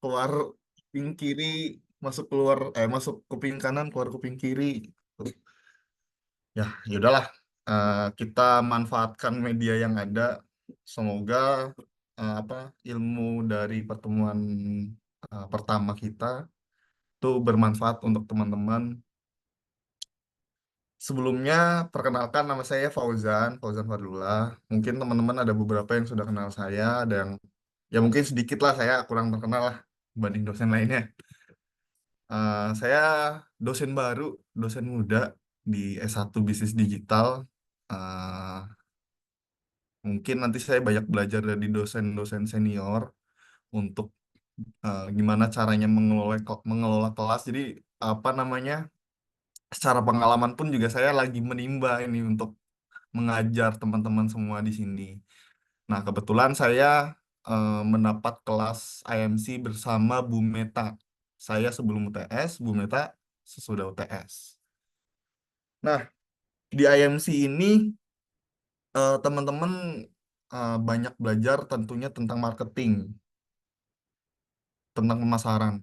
keluar kuping kiri, masuk keluar, masuk kuping kanan, keluar kuping kiri. Ya, yaudahlah. Kita manfaatkan media yang ada. Semoga apa ilmu dari pertemuan pertama kita itu bermanfaat untuk teman-teman. Sebelumnya, perkenalkan nama saya Fauzan, Fauzan Fadlullah. Mungkin teman-teman ada beberapa yang sudah kenal saya, ada yang ya mungkin sedikit lah saya kurang terkenal lah dibanding dosen lainnya. Saya dosen baru, dosen muda di S1 Bisnis Digital. Eh, Mungkin nanti saya banyak belajar dari dosen-dosen senior untuk gimana caranya mengelola kelas. Jadi apa namanya, secara pengalaman pun juga saya lagi menimba ini untuk mengajar teman-teman semua di sini. Nah, kebetulan saya mendapat kelas IMC bersama Bu Meta. Saya sebelum UTS, Bu Meta sesudah UTS. Nah, di IMC ini teman-teman banyak belajar tentunya tentang marketing, tentang pemasaran.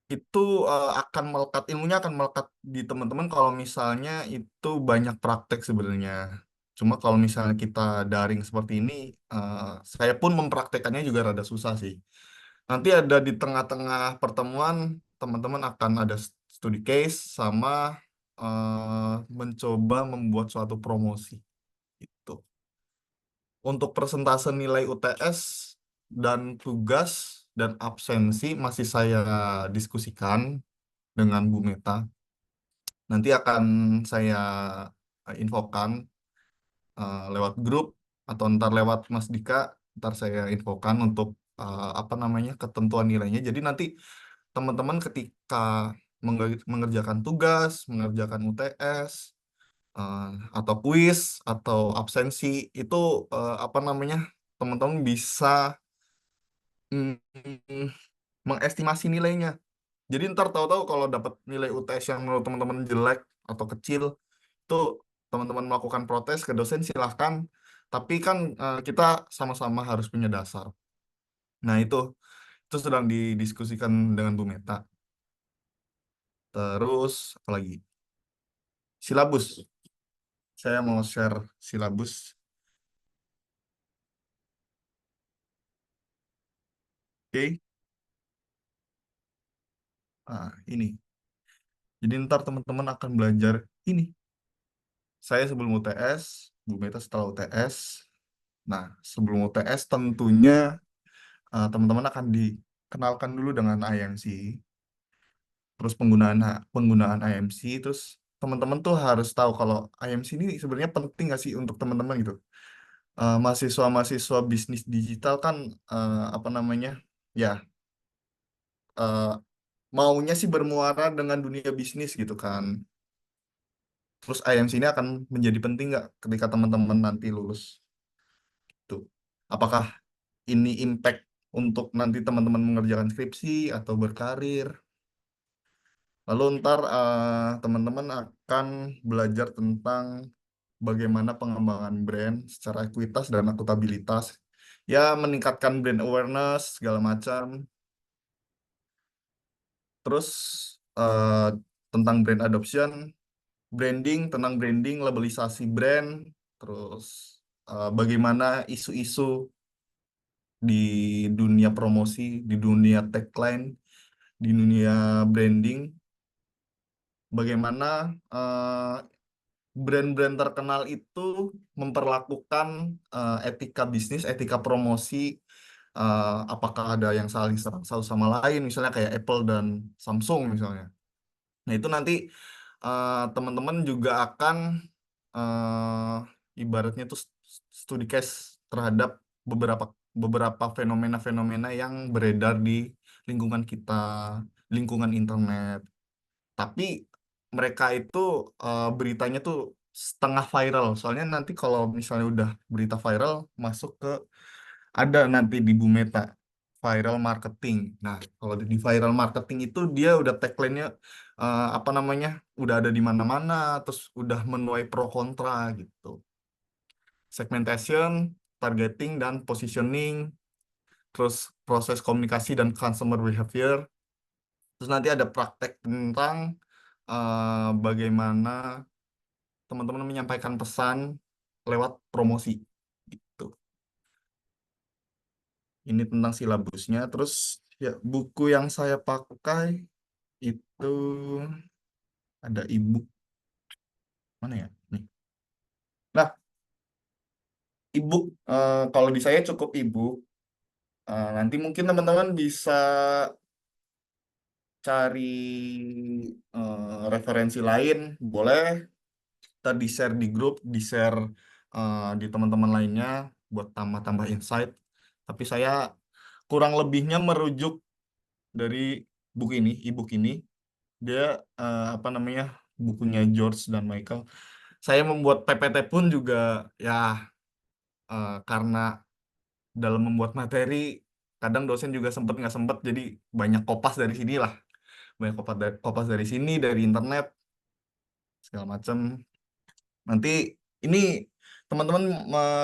Itu akan melekat, ilmunya akan melekat di teman-teman kalau misalnya itu banyak praktek sebenarnya. Cuma kalau misalnya kita daring seperti ini, eh, saya pun mempraktekannya juga rada susah sih. Nanti ada di tengah-tengah pertemuan, teman-teman akan ada studi case sama mencoba membuat suatu promosi. Itu. Untuk persentase nilai UTS dan tugas dan absensi masih saya diskusikan dengan Bu Meta. Nanti akan saya infokan lewat grup atau ntar lewat Mas Dika, ntar saya infokan untuk apa namanya ketentuan nilainya. Jadi nanti teman-teman ketika mengerjakan tugas, mengerjakan UTS, eh, atau kuis atau absensi itu apa namanya teman-teman bisa mm, mengestimasi nilainya. Jadi ntar tahu-tahu kalau dapat nilai UTS yang menurut teman-teman jelek atau kecil, itu teman-teman melakukan protes ke dosen silahkan. Tapi kan kita sama-sama harus punya dasar. Nah itu sedang didiskusikan dengan Bu Meta. Terus apa lagi? Silabus. Saya mau share silabus. Oke. Ini. Jadi ntar teman-teman akan belajar ini. Saya sebelum UTS, Bu Meta setelah UTS. Nah, sebelum UTS tentunya teman-teman akan dikenalkan dulu dengan IMC, terus penggunaan penggunaan IMC, terus teman-teman tuh harus tahu kalau IMC ini sebenarnya penting nggak sih untuk teman-teman gitu. Mahasiswa-mahasiswa bisnis digital kan apa namanya, ya eh, maunya sih bermuara dengan dunia bisnis gitu kan. Terus IMC ini akan menjadi penting nggak ketika teman-teman nanti lulus tuh? Apakah ini impact untuk nanti teman-teman mengerjakan skripsi atau berkarir? Lalu ntar teman-teman akan belajar tentang bagaimana pengembangan brand secara ekuitas dan akutabilitas. Ya, meningkatkan brand awareness, segala macam. Terus eh, tentang brand adoption, branding, tentang branding, labelisasi brand. Terus bagaimana isu-isu di dunia promosi, di dunia tagline, di dunia branding. Bagaimana brand-brand terkenal itu memperlakukan etika bisnis, etika promosi, apakah ada yang saling serang satu sama lain, misalnya kayak Apple dan Samsung misalnya. Nah, itu nanti teman-teman juga akan ibaratnya itu studi case terhadap beberapa beberapa fenomena-fenomena yang beredar di lingkungan kita, lingkungan internet. Tapi mereka itu beritanya tuh setengah viral. Soalnya nanti kalau misalnya udah berita viral masuk ke ada nanti di Bu Meta viral marketing. Nah, kalau di viral marketing itu dia udah tagline-nya apa namanya? Udah ada di mana-mana, terus udah menuai pro kontra gitu. Segmentation, targeting dan positioning, terus proses komunikasi dan customer behavior, terus nanti ada praktek tentang bagaimana teman-teman menyampaikan pesan lewat promosi gitu. Ini tentang silabusnya. Terus ya buku yang saya pakai itu ada ebook mana ya? Nih. Nah, ebook kalau di saya cukup ebook. Nanti mungkin teman-teman bisa cari referensi lain, boleh kita di-share di grup, di-share di teman-teman lainnya buat tambah-tambah insight. Tapi saya kurang lebihnya merujuk dari buku ini, ebook ini. Dia apa namanya? Bukunya George dan Michael. Saya membuat PPT pun juga ya karena dalam membuat materi kadang dosen juga sempet nggak sempet jadi banyak kopas dari sini lah, banyak kopas dari sini, dari internet segala macam. Nanti ini teman-teman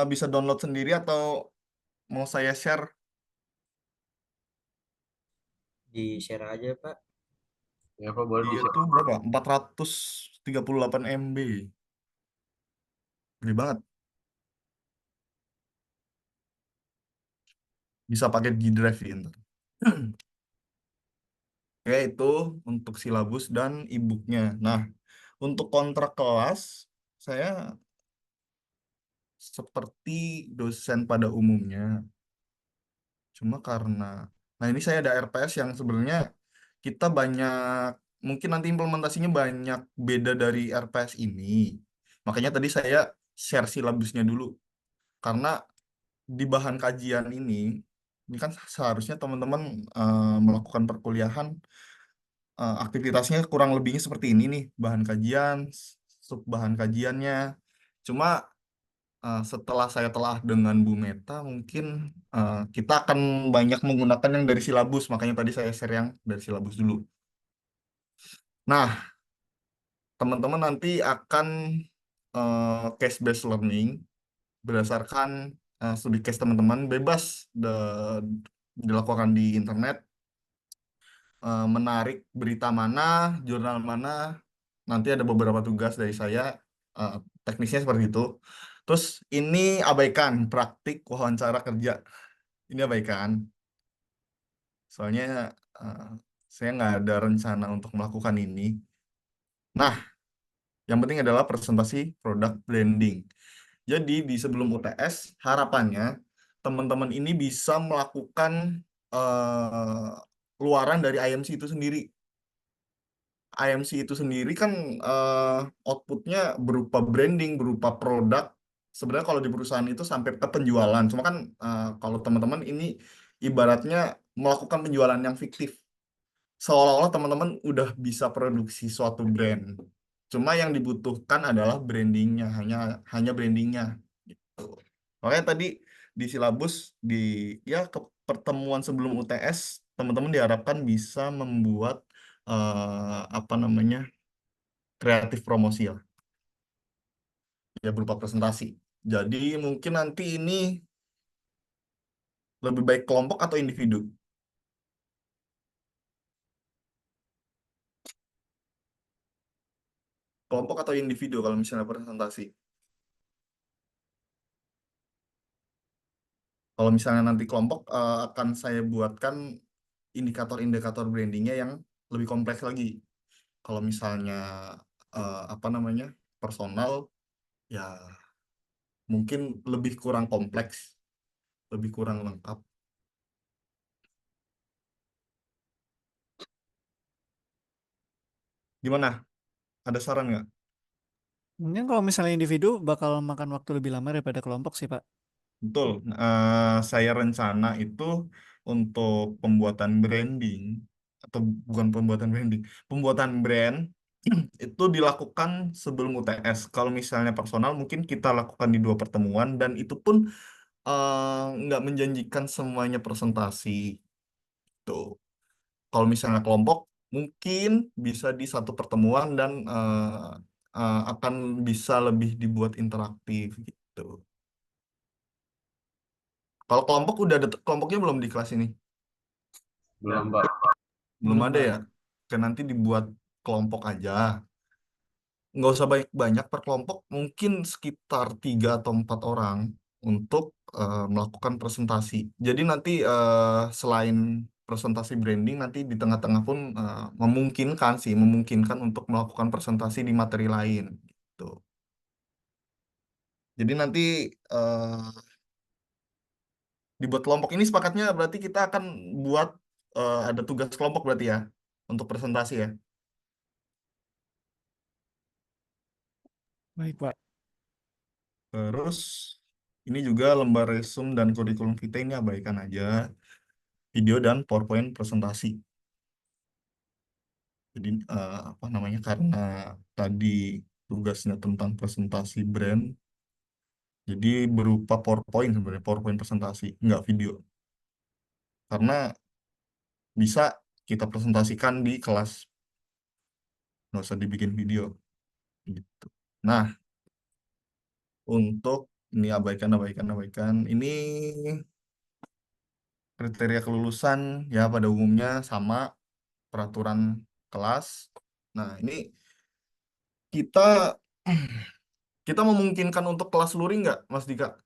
bisa download sendiri atau mau saya share? Di share aja Pak. Ya, Pak, boleh Dia di-share. tuh berapa? 438 MB, gede banget. Bisa pakai G Drive ya ntar. Ya itu untuk silabus dan e-booknya. Nah, untuk kontrak kelas saya seperti dosen pada umumnya. Cuma karena, nah ini saya ada RPS yang sebenarnya kita banyak, mungkin nanti implementasinya banyak beda dari RPS ini. Makanya tadi saya share silabusnya dulu. Karena di bahan kajian ini kan seharusnya teman-teman melakukan perkuliahan, aktivitasnya kurang lebihnya seperti ini nih, bahan kajian, sub bahan kajiannya. Cuma setelah saya telah dengan Bu Meta, mungkin kita akan banyak menggunakan yang dari silabus, makanya tadi saya share yang dari silabus dulu. Nah, teman-teman nanti akan case based learning berdasarkan studi case teman-teman, bebas dilakukan di internet, menarik berita mana, jurnal mana, nanti ada beberapa tugas dari saya, eh, teknisnya seperti itu. Terus ini abaikan praktik wawancara kerja. Ini abaikan. Soalnya eh, saya nggak ada rencana untuk melakukan ini. Nah, yang penting adalah presentasi produk branding. Jadi di sebelum UTS, harapannya teman-teman ini bisa melakukan eh, luaran dari IMC itu sendiri. IMC itu sendiri kan outputnya berupa branding, berupa produk. Sebenarnya kalau di perusahaan itu sampai ke penjualan. Cuma kan kalau teman-teman ini ibaratnya melakukan penjualan yang fiktif. Seolah-olah teman-teman udah bisa produksi suatu brand. Cuma yang dibutuhkan adalah brandingnya, hanya hanya brandingnya. Gitu. Makanya tadi di silabus di ya ke pertemuan sebelum UTS, teman-teman diharapkan bisa membuat apa namanya, kreatif promosi lah, ya berupa presentasi. Jadi mungkin nanti ini lebih baik kelompok atau individu? Kelompok atau individu kalau misalnya presentasi? Kalau misalnya nanti kelompok, akan saya buatkan indikator-indikator brandingnya yang lebih kompleks lagi. Kalau misalnya apa namanya, personal, ya mungkin lebih kurang kompleks, lebih kurang lengkap. Gimana? Ada saran nggak? Mungkin kalau misalnya individu bakal makan waktu lebih lama daripada kelompok sih, Pak. Betul. Saya rencana itu untuk pembuatan branding, atau bukan pembuatan branding, pembuatan brand itu dilakukan sebelum UTS. Kalau misalnya personal mungkin kita lakukan di dua pertemuan dan itu pun nggak menjanjikan semuanya presentasi. Tuh. Kalau misalnya kelompok mungkin bisa di satu pertemuan dan akan bisa lebih dibuat interaktif gitu. Kalau kelompok udah ada kelompoknya belum di kelas ini? Belum, Pak. Belum Belum, ada Pak. ya? Kan nanti dibuat kelompok aja. Nggak usah banyak-banyak per kelompok, mungkin sekitar 3 atau 4 orang untuk melakukan presentasi. Jadi nanti selain presentasi branding, nanti di tengah-tengah pun memungkinkan untuk melakukan presentasi di materi lain. Gitu. Jadi nanti eh, dibuat kelompok ini sepakatnya berarti kita akan buat ada tugas kelompok berarti ya untuk presentasi ya. Baik, Pak. Terus ini juga lembar resume dan kurikulum kita ini abaikan aja. Video dan PowerPoint presentasi. Jadi apa namanya karena tadi tugasnya tentang presentasi brand, jadi berupa PowerPoint sebenarnya PowerPoint presentasi, nggak video. Karena bisa kita presentasikan di kelas, nggak usah dibikin video gitu. Nah, untuk ini abaikan. Ini kriteria kelulusan ya pada umumnya sama peraturan kelas. Nah, ini kita kita memungkinkan untuk kelas luring nggak, Mas Dika?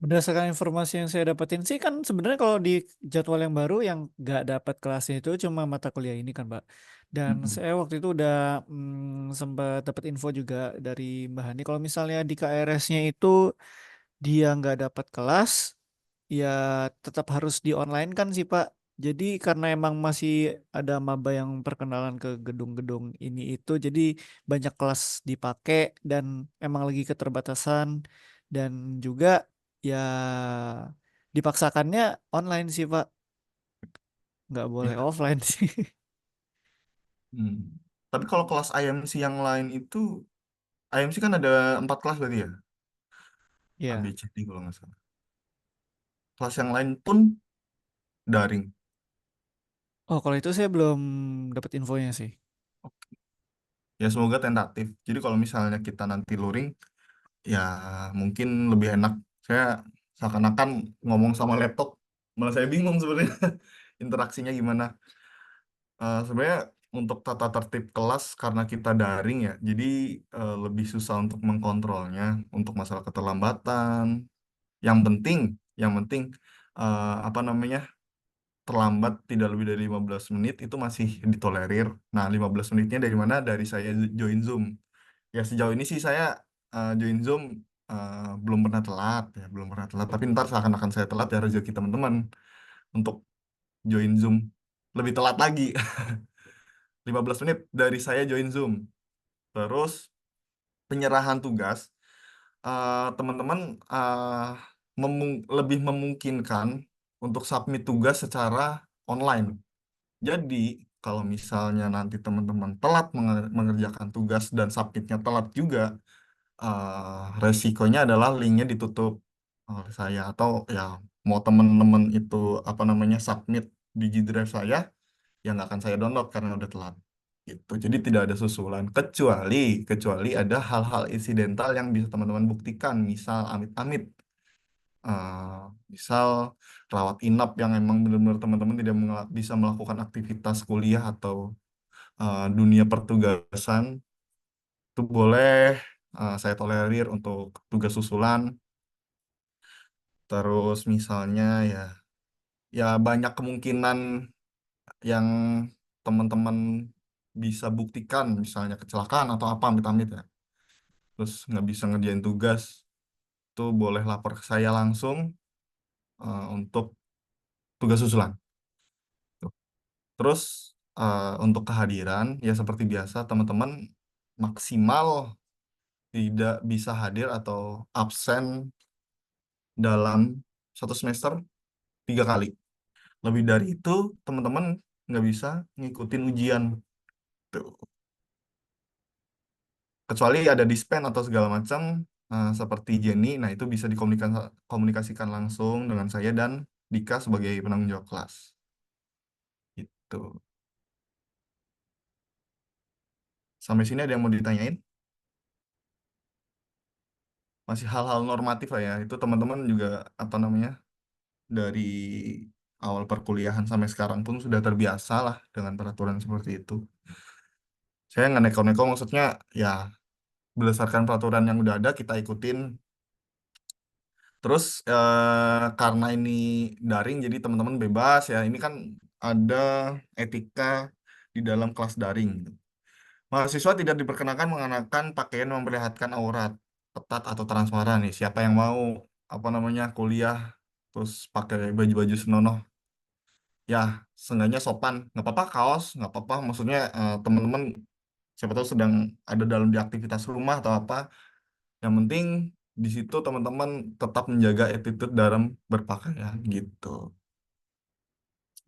Berdasarkan informasi yang saya dapetin sih kan sebenarnya kalau di jadwal yang baru yang nggak dapat kelasnya itu cuma mata kuliah ini kan, Pak. Dan Mm-mm. saya waktu itu udah sempat dapat info juga dari Mbak Hani kalau misalnya di KRS-nya itu dia nggak dapat kelas, ya tetap harus di online kan sih Pak. Jadi karena emang masih ada maba yang perkenalan ke gedung-gedung ini itu, jadi banyak kelas dipakai dan emang lagi keterbatasan dan juga ya dipaksakannya online sih Pak, nggak boleh Ya. offline sih. Hmm. Tapi kalau kelas IMC yang lain itu, IMC kan ada 4 kelas berarti ya? A, B, Ya. C, D kalau nggak salah. Kelas yang lain pun daring. Oh kalau itu saya belum dapat infonya sih. Ya semoga tentatif. Jadi kalau misalnya kita nanti luring, ya mungkin lebih enak. Saya seakan-akan ngomong sama laptop, malah saya bingung sebenarnya interaksinya gimana. Sebenarnya untuk tata tertib kelas karena kita daring ya, jadi lebih susah untuk mengkontrolnya. Untuk masalah keterlambatan, yang penting, yang penting apa namanya terlambat tidak lebih dari 15 menit itu masih ditolerir. Nah, 15 menitnya dari mana? Dari saya join Zoom. Ya sejauh ini sih saya join Zoom belum pernah telat ya, belum pernah telat. Tapi ntar seakan-akan saya telat ya rezeki teman-teman untuk join Zoom lebih telat lagi. 15 menit dari saya join Zoom. Terus penyerahan tugas teman-teman lebih memungkinkan untuk submit tugas secara online. Jadi, kalau misalnya nanti teman-teman telat mengerjakan tugas dan submitnya telat juga, resikonya adalah linknya ditutup oleh saya atau ya mau teman-teman itu apa namanya submit di G Drive saya, ya nggak akan saya download karena udah telat. Gitu. Jadi tidak ada susulan kecuali ada hal-hal insidental yang bisa teman-teman buktikan, misal amit-amit eh, misal rawat inap yang emang benar-benar teman-teman tidak bisa melakukan aktivitas kuliah atau dunia pertugasan, itu boleh saya tolerir untuk tugas susulan. Terus misalnya ya banyak kemungkinan yang teman-teman bisa buktikan, misalnya kecelakaan atau apa amit-amit ya. Terus nggak bisa ngerjain tugas, itu boleh lapor ke saya langsung untuk tugas susulan. Terus untuk kehadiran, ya seperti biasa, teman-teman maksimal tidak bisa hadir atau absen dalam 1 semester 3 kali. Lebih dari itu, teman-teman nggak bisa ngikutin ujian. Tuh. Kecuali ada dispen atau segala macam, seperti Jenny, nah itu bisa dikomunikasikan langsung dengan saya dan Dika sebagai penanggung jawab kelas. Gitu. Sampai sini ada yang mau ditanyain? masih hal-hal normatif lah ya. Itu teman-teman juga apa namanya dari awal perkuliahan sampai sekarang pun sudah terbiasa lah dengan peraturan seperti itu. Saya nggak neko-neko, maksudnya ya berdasarkan peraturan yang udah ada kita ikutin. Terus karena ini daring jadi teman-teman bebas ya. Ini kan ada etika di dalam kelas daring. Mahasiswa tidak diperkenakan mengenakan pakaian yang memperlihatkan aurat, ketat atau transparan nih. Siapa yang mau apa namanya kuliah terus pakai baju-baju senonoh, ya seenggaknya sopan. Nggak apa-apa kaos, nggak apa-apa. Maksudnya teman-teman siapa tahu sedang ada dalam di aktivitas rumah atau apa. Yang penting di situ teman-teman tetap menjaga attitude dalam berpakaian gitu.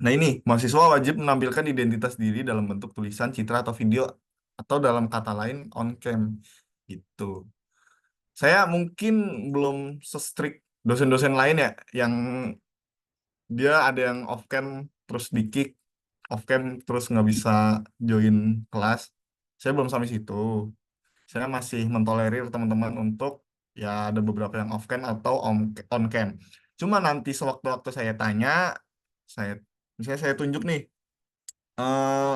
Nah ini, mahasiswa wajib menampilkan identitas diri dalam bentuk tulisan, citra, atau video, atau dalam kata lain on cam gitu. Saya mungkin belum se-strict dosen-dosen lain ya, yang dia ada yang off cam terus di kick, off cam terus nggak bisa join kelas. Saya belum sampai situ. Saya masih mentolerir teman-teman untuk ya ada beberapa yang off cam atau on cam. Cuma nanti sewaktu-waktu saya tanya, saya misalnya saya tunjuk nih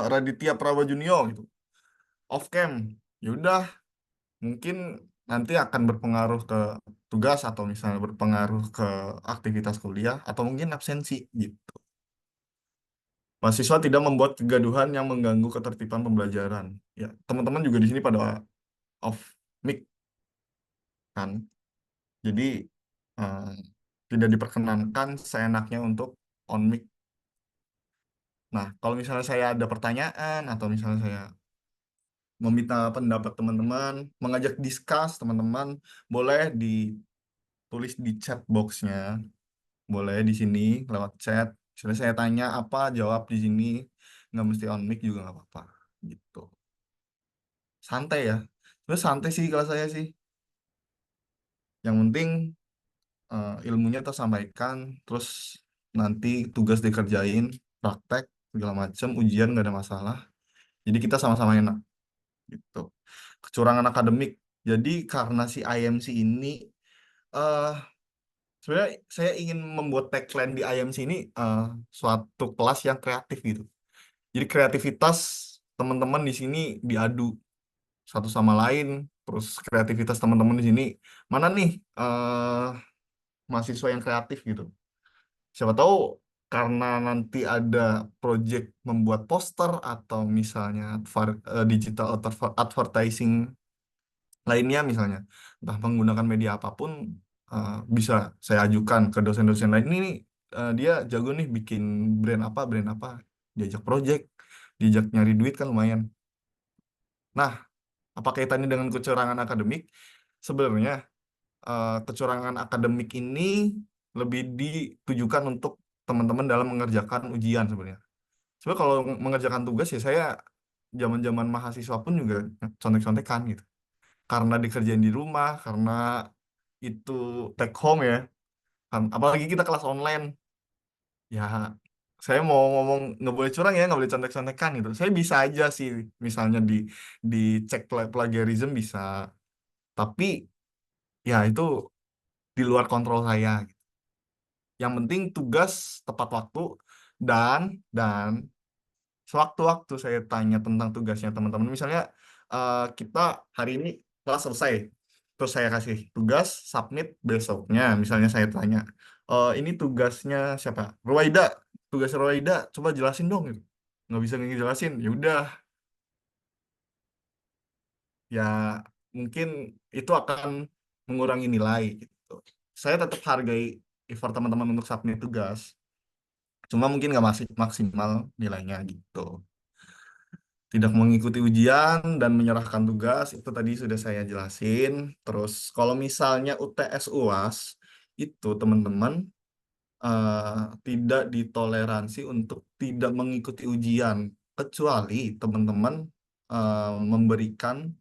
Raditya Prawa Junior gitu, off cam. Ya udah, mungkin nanti akan berpengaruh ke tugas atau misalnya berpengaruh ke aktivitas kuliah atau mungkin absensi gitu. Mahasiswa tidak membuat kegaduhan yang mengganggu ketertiban pembelajaran. Ya, teman-teman juga di sini pada off mic kan. Jadi eh, tidak diperkenankan seenaknya untuk on mic. Nah, kalau misalnya saya ada pertanyaan atau misalnya saya meminta pendapat teman-teman, mengajak discuss teman-teman, boleh ditulis di chat boxnya, boleh di sini lewat chat. Misalnya saya tanya apa, jawab di sini, nggak mesti on mic juga nggak apa-apa, gitu. Santai ya, terus santai sih kalau saya sih. Yang penting ilmunya tersampaikan, terus nanti tugas dikerjain, praktek segala macam, ujian nggak ada masalah. Jadi kita sama-sama enak, gitu. Kecurangan akademik. Jadi karena si IMC ini eh sebenarnya saya ingin membuat tagline di IMC ini suatu kelas yang kreatif gitu. Jadi kreativitas teman-teman di sini diadu satu sama lain, terus kreativitas teman-teman di sini mana nih mahasiswa yang kreatif gitu. Siapa tahu karena nanti ada project membuat poster atau misalnya digital advertising lainnya misalnya, entah menggunakan media apapun, bisa saya ajukan ke dosen-dosen lain. Ini nih, dia jago nih bikin brand apa, diajak project, diajak nyari duit kan lumayan. Nah, apa kaitannya dengan kecurangan akademik? Sebenarnya kecurangan akademik ini lebih ditujukan untuk teman-teman dalam mengerjakan ujian sebenarnya. Sebenarnya kalau mengerjakan tugas ya saya zaman-zaman mahasiswa pun juga contek-contekan gitu. Karena dikerjain di rumah, karena itu take home ya. Apalagi kita kelas online, ya saya mau ngomong nggak boleh curang ya, nggak boleh contek-contekan gitu. Saya bisa aja sih, misalnya di cek plagiarism bisa, tapi ya itu di luar kontrol saya. Yang penting tugas tepat waktu dan sewaktu-waktu saya tanya tentang tugasnya teman-teman. Misalnya kita hari ini kelas selesai, terus saya kasih tugas submit besoknya. Misalnya saya tanya, ini tugasnya siapa? Ruwaida, tugas Ruwaida, coba jelasin dong. Gitu. Nggak bisa ngejelasin, ya udah, ya mungkin itu akan mengurangi nilai. Gitu. Saya tetap hargai effort teman-teman untuk submit tugas. Cuma mungkin nggak masih maksimal nilainya gitu. Tidak mengikuti ujian dan menyerahkan tugas itu tadi sudah saya jelasin. Terus kalau misalnya UTS UAS itu teman-teman tidak ditoleransi untuk tidak mengikuti ujian kecuali teman-teman memberikan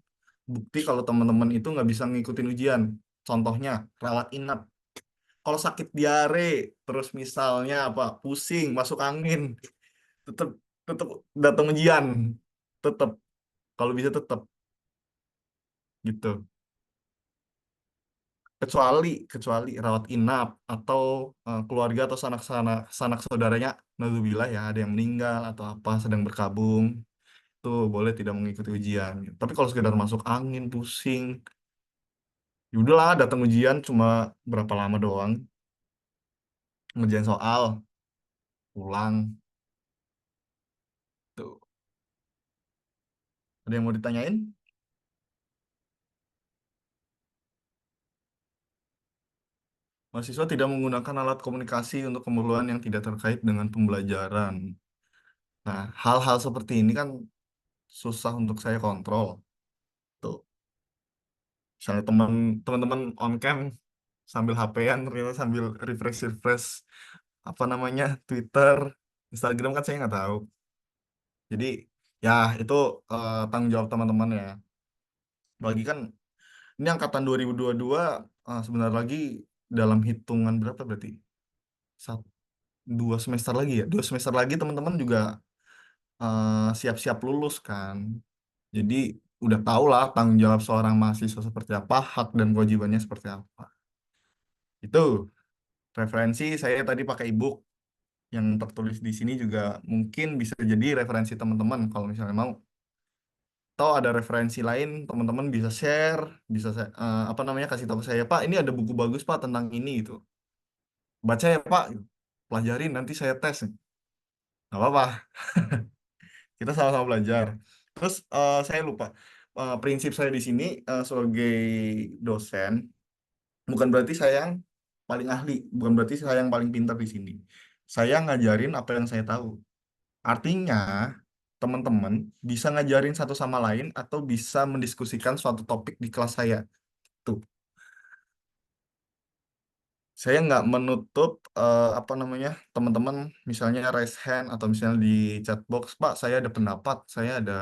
bukti kalau teman-teman itu nggak bisa ngikutin ujian. Contohnya rawat inap. Kalau sakit diare, terus misalnya apa pusing, masuk angin, tetap tetap datang ujian, tetap kalau bisa tetap gitu. kecuali kecuali rawat inap atau keluarga atau sanak-sanak sanak saudaranya, naudzubillah ya, ada yang meninggal atau apa sedang berkabung, itu boleh tidak mengikuti ujian. Tapi kalau sekedar masuk angin pusing, ya udahlah datang ujian cuma berapa lama doang, ngerjain soal, pulang. Tuh, ada yang mau ditanyain? Mahasiswa tidak menggunakan alat komunikasi untuk keperluan yang tidak terkait dengan pembelajaran. Nah, hal-hal seperti ini kan susah untuk saya kontrol. Tuh, misalnya teman-teman on cam sambil HP-an, ternyata sambil refresh apa namanya Twitter, Instagram kan saya nggak tahu. Jadi ya itu tanggung jawab teman-teman ya. Bagi kan ini angkatan 2022, sebentar lagi dalam hitungan berapa berarti? Satu, 2 semester lagi ya. 2 semester lagi teman-teman juga siap-siap lulus kan. Jadi udah tau lah tanggung jawab seorang mahasiswa seperti apa, hak dan kewajibannya seperti apa. Itu referensi saya tadi pakai ebook yang tertulis di sini juga mungkin bisa jadi referensi teman-teman kalau misalnya mau. Atau ada referensi lain, teman-teman bisa share, bisa apa namanya kasih tahu saya, Pak, ini ada buku bagus Pak tentang ini gitu. Baca ya Pak, pelajarin nanti saya tes. Nggak apa-apa, kita sama-sama belajar. Terus saya lupa, prinsip saya di sini sebagai dosen bukan berarti saya yang paling ahli, bukan berarti saya yang paling pintar di sini. Saya ngajarin apa yang saya tahu. Artinya, teman-teman bisa ngajarin satu sama lain atau bisa mendiskusikan suatu topik di kelas saya. Tuh, saya nggak menutup apa namanya teman-teman misalnya raise hand atau misalnya di chat box, Pak, saya ada pendapat, saya ada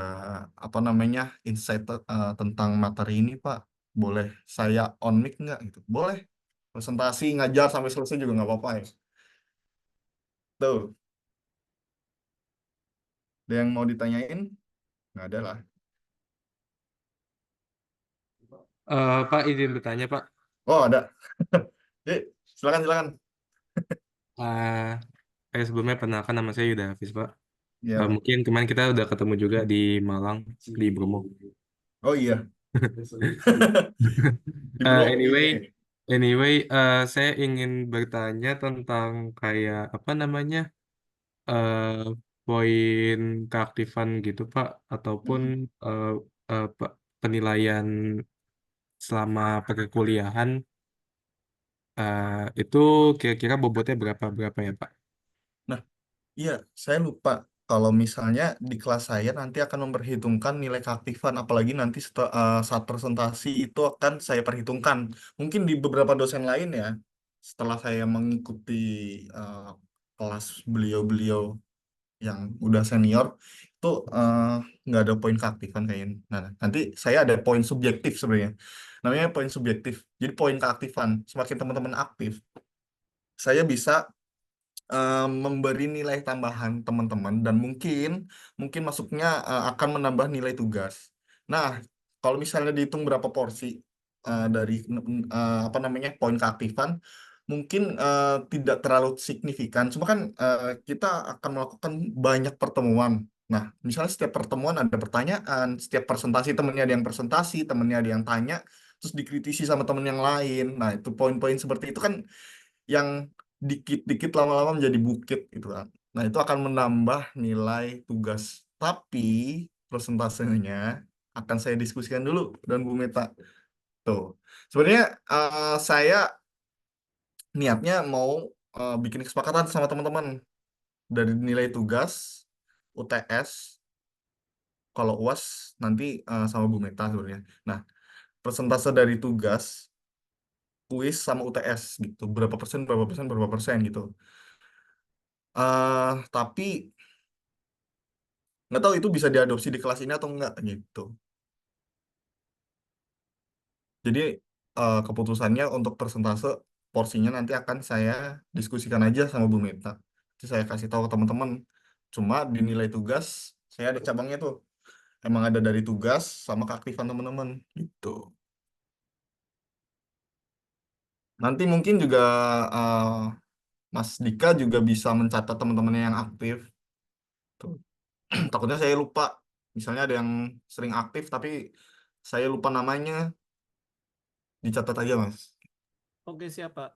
apa namanya insight tentang materi ini, Pak. Boleh saya on mic nggak gitu? Boleh. Presentasi ngajar sampai selesai juga nggak apa-apa ya. Tuh, ada yang mau ditanyain? Nggak ada lah. Pak izin bertanya Pak. Oh, ada. Jadi, silakan silakan. Eh, saya sebelumnya perkenalkan nama saya Yuda Hafiz Pak. Iya, Pak. Mungkin kemarin kita udah ketemu juga di Malang di Bromo. Oh iya, di Bro Anyway, ini. saya ingin bertanya tentang kayak apa namanya eh poin keaktifan gitu Pak, ataupun Mm-mm. eh, penilaian selama perkuliahan itu kira-kira bobotnya berapa berapa ya Pak? Nah, iya, saya lupa. Kalau misalnya di kelas saya nanti akan memperhitungkan nilai keaktifan, apalagi nanti saat presentasi itu akan saya perhitungkan. Mungkin di beberapa dosen lain ya, setelah saya mengikuti eh, kelas beliau-beliau yang udah senior, itu nggak ada poin keaktifan kayaknya. Nah, nanti saya ada poin subjektif sebenarnya. Namanya poin subjektif. Jadi poin keaktifan, semakin teman-teman aktif, saya bisa memberi nilai tambahan teman-teman dan mungkin mungkin masuknya akan menambah nilai tugas. Nah, kalau misalnya dihitung berapa porsi dari apa namanya poin keaktifan, mungkin tidak terlalu signifikan. Cuma kan kita akan melakukan banyak pertemuan. Nah, misalnya setiap pertemuan ada pertanyaan, setiap presentasi temennya ada yang presentasi, temennya ada yang tanya, terus dikritisi sama temen yang lain. Nah, itu poin-poin seperti itu kan yang dikit-dikit lama-lama menjadi bukit gitu kan. Nah, itu akan menambah nilai tugas. Tapi persentasenya akan saya diskusikan dulu dan Bu Meta. Tuh. Sebenarnya saya niatnya mau bikin kesepakatan sama teman-teman dari nilai tugas, UTS, kalau UAS nanti sama Bu Meta sebenarnya. Nah, persentase dari tugas, kuis sama UTS gitu. Berapa persen, berapa persen gitu. Tapi nggak tahu itu bisa diadopsi di kelas ini atau enggak gitu. Jadi keputusannya untuk persentase porsinya nanti akan saya diskusikan aja sama Bu Meta. Nanti saya kasih tahu ke teman-teman. Cuma di nilai tugas saya ada cabangnya tuh. Emang ada dari tugas sama keaktifan teman-teman gitu. Nanti mungkin juga eh, Mas Dika juga bisa mencatat teman-temannya yang aktif. Tuh. Takutnya saya lupa. Misalnya ada yang sering aktif tapi saya lupa namanya, dicatat aja Mas. Oke, siap, Pak.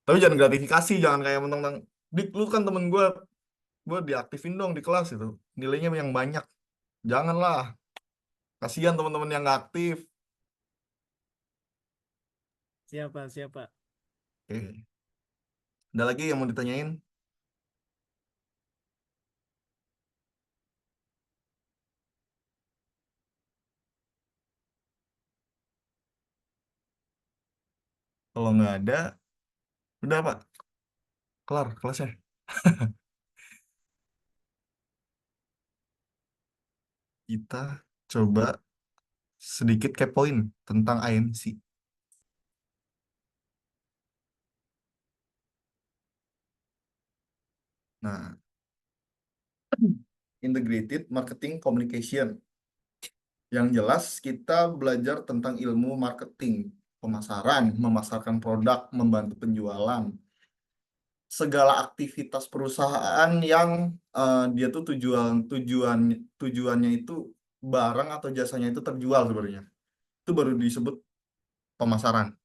Tapi jangan gratifikasi, jangan kayak mentang-mentang, Dik, lu kan temen gue diaktifin dong di kelas itu. Nilainya yang banyak. Janganlah. Kasihan teman-teman yang nggak aktif. Siap, Pak. Siap, Pak. Oke. Ada lagi yang mau ditanyain? Kalau nggak ada, udah Pak. Kelar kelasnya. Kita coba sedikit kepoin tentang IMC. Nah, Integrated Marketing Communication. Yang jelas kita belajar tentang ilmu marketing, pemasaran, memasarkan produk, membantu penjualan, segala aktivitas perusahaan yang dia tuh tujuannya itu barang atau jasanya itu terjual sebenarnya. Itu baru disebut pemasaran.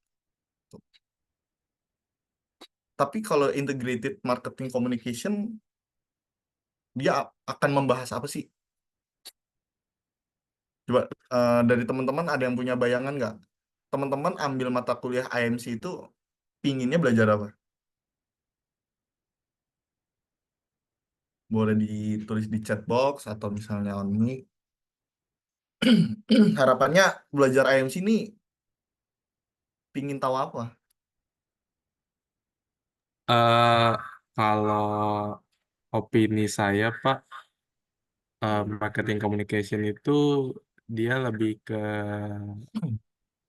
Tapi kalau integrated marketing communication, dia akan membahas apa sih? Coba dari teman-teman ada yang punya bayangan nggak? Teman-teman ambil mata kuliah IMC itu pinginnya belajar apa? Boleh ditulis di chat box atau misalnya on mic. Harapannya belajar IMC ini pingin tahu apa? Eh kalau opini saya, Pak, marketing communication itu dia lebih ke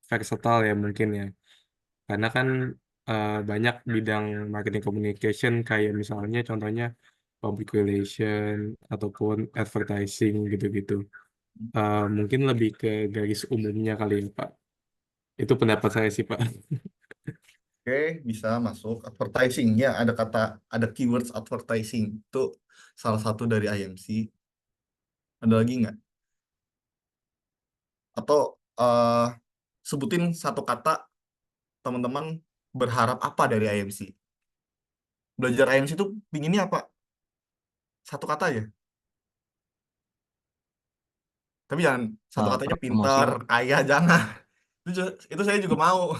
versatile ya mungkin ya. Karena kan banyak bidang marketing communication kayak misalnya contohnya public relation ataupun advertising gitu-gitu. Mungkin lebih ke garis umumnya kali ya, Pak. Itu pendapat saya sih, Pak. Oke, bisa masuk advertising ya. Ada keywords advertising itu salah satu dari IMC. Ada lagi nggak? Atau eh, sebutin satu kata teman-teman berharap apa dari IMC? Belajar IMC itu pinginnya apa? Satu kata aja. Tapi jangan satu katanya Promosi pintar, Pak. kaya, jangan. Itu saya juga mau.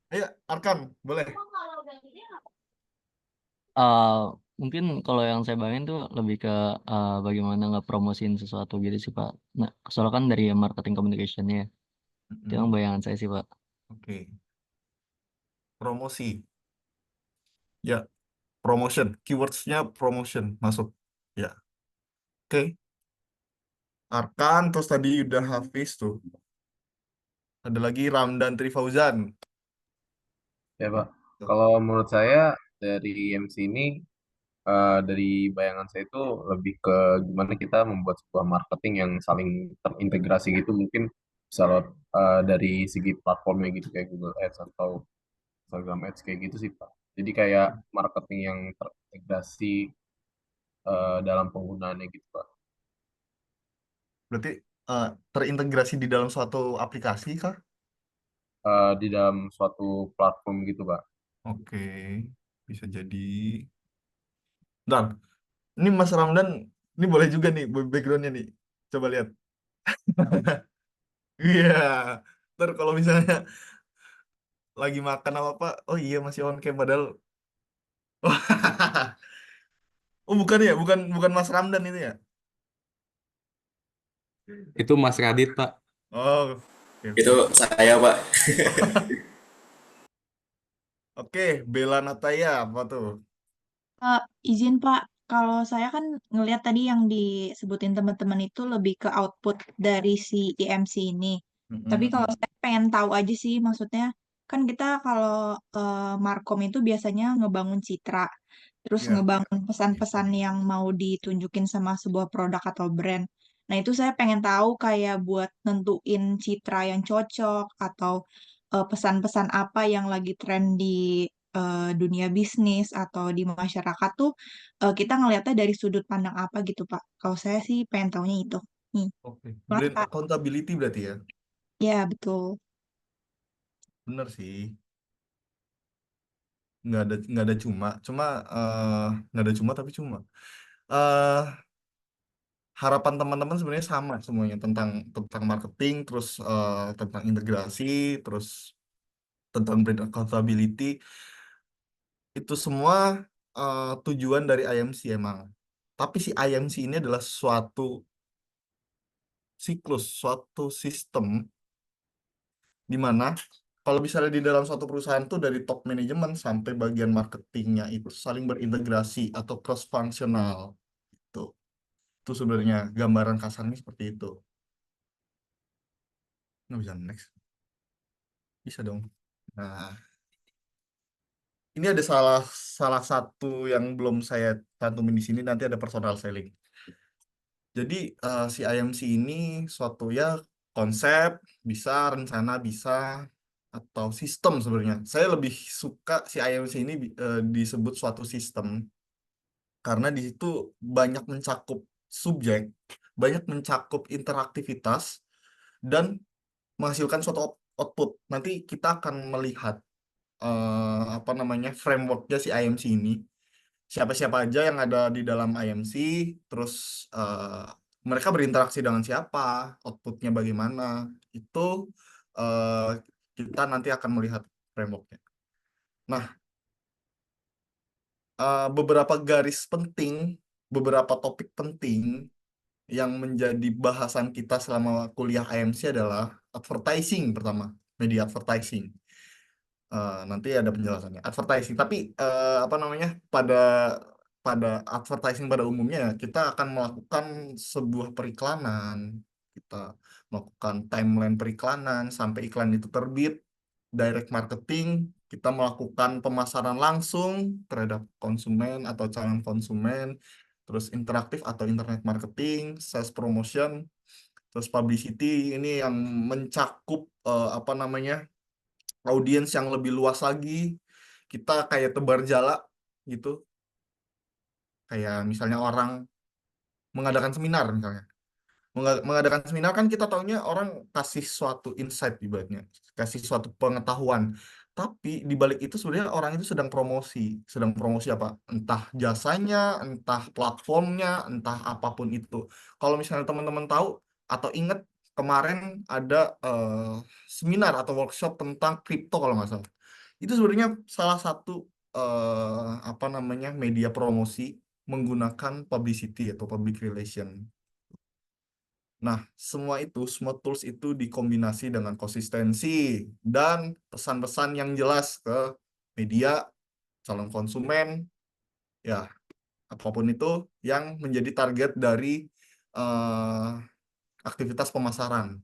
Ayo, Arkan, boleh. Eh, Mungkin kalau yang saya bayangin tuh lebih ke bagaimana nggak promosiin sesuatu gitu sih Pak. Nah, soalnya kan dari marketing communication-nya, itu yang Mm-mm. bayangan saya sih Pak. Oke, promosi. Ya, promotion. Keywordsnya promotion masuk. Ya, oke. Arkan, terus tadi udah Hafiz tuh. Ada lagi Ramdan Trifauzan. Ya Pak, kalau menurut saya dari MC ini dari bayangan saya itu lebih ke gimana kita membuat sebuah marketing yang saling terintegrasi gitu mungkin bisa lewat dari segi platformnya gitu kayak Google Ads atau Instagram Ads kayak gitu sih Pak. Jadi kayak marketing yang terintegrasi dalam penggunaannya gitu Pak. Berarti terintegrasi di dalam suatu aplikasi kah? Di dalam suatu platform gitu Pak. Oke, bisa jadi. Dan ini Mas Ramdan, ini boleh juga nih backgroundnya nih. Coba lihat. Iya. Ntar kalau misalnya lagi makan apa oh iya masih on cam padahal. Oh bukan ya, bukan bukan Mas Ramdan itu ya. Itu Mas Radit, Pak. Oh, oke Itu oke. saya, Pak. Oke, Bella Nataya apa tuh? Pak, izin Pak, kalau saya kan ngelihat tadi yang disebutin teman-teman itu lebih ke output dari si IMC ini. Tapi kalau Mm-mm. saya pengen tahu aja sih, maksudnya kan kita kalau Markom itu biasanya ngebangun citra, terus Ya. ngebangun pesan-pesan yang mau ditunjukin sama sebuah produk atau brand. Nah itu saya pengen tahu kayak buat nentuin citra yang cocok atau pesan-pesan apa yang lagi tren di dunia bisnis atau di masyarakat tuh kita ngelihatnya dari sudut pandang apa gitu Pak. Kalau saya sih pengen taunya itu. Nih, Oke. gimana Brand Pak? accountability berarti ya. Ya, betul. Bener sih. Nggak ada cuma nggak ada cuma tapi cuma. eh Harapan teman-teman sebenarnya sama semuanya tentang marketing, terus tentang integrasi, terus tentang brand accountability. Itu semua tujuan dari IMC emang. Tapi si IMC ini adalah suatu siklus, suatu sistem di mana kalau misalnya di dalam suatu perusahaan tuh dari top manajemen sampai bagian marketingnya itu saling berintegrasi atau cross functional. Itu, itu sebenarnya gambaran kasarnya seperti itu. Nggak bisa next, bisa dong. Nah, ini ada salah salah satu yang belum saya cantumin di sini, nanti ada personal selling. Jadi si IMC ini suatu ya konsep, bisa rencana, bisa atau sistem sebenarnya. Saya lebih suka si IMC ini disebut suatu sistem karena di situ banyak mencakup subjek, banyak mencakup interaktivitas dan menghasilkan suatu output. Nanti kita akan melihat apa namanya frameworknya si IMC ini, siapa-siapa aja yang ada di dalam IMC, terus mereka berinteraksi dengan siapa, outputnya bagaimana, itu eh, kita nanti akan melihat frameworknya. Nah, beberapa garis penting, beberapa topik penting yang menjadi bahasan kita selama kuliah IMC adalah advertising pertama, media advertising. Nanti ada penjelasannya. Advertising, tapi apa namanya pada pada advertising pada umumnya kita akan melakukan sebuah periklanan, kita melakukan timeline periklanan sampai iklan itu terbit, direct marketing, kita melakukan pemasaran langsung terhadap konsumen atau calon konsumen, terus interaktif atau internet marketing, sales promotion, terus publicity ini yang mencakup apa namanya audiens yang lebih luas lagi. Kita kayak tebar jala gitu, kayak misalnya orang mengadakan seminar misalnya. Mengadakan seminar kan kita taunya orang kasih suatu insight ibaratnya, kasih suatu pengetahuan. Tapi di balik itu sebenarnya orang itu sedang promosi apa? Entah jasanya, entah platformnya, entah apapun itu. Kalau misalnya teman-teman tahu atau ingat kemarin ada seminar atau workshop tentang kripto kalau nggak salah. Itu sebenarnya salah satu apa namanya media promosi menggunakan publicity atau public relation. Nah, semua tools itu dikombinasi dengan konsistensi dan pesan-pesan yang jelas ke media, calon konsumen, ya apapun itu yang menjadi target dari eh, aktivitas pemasaran.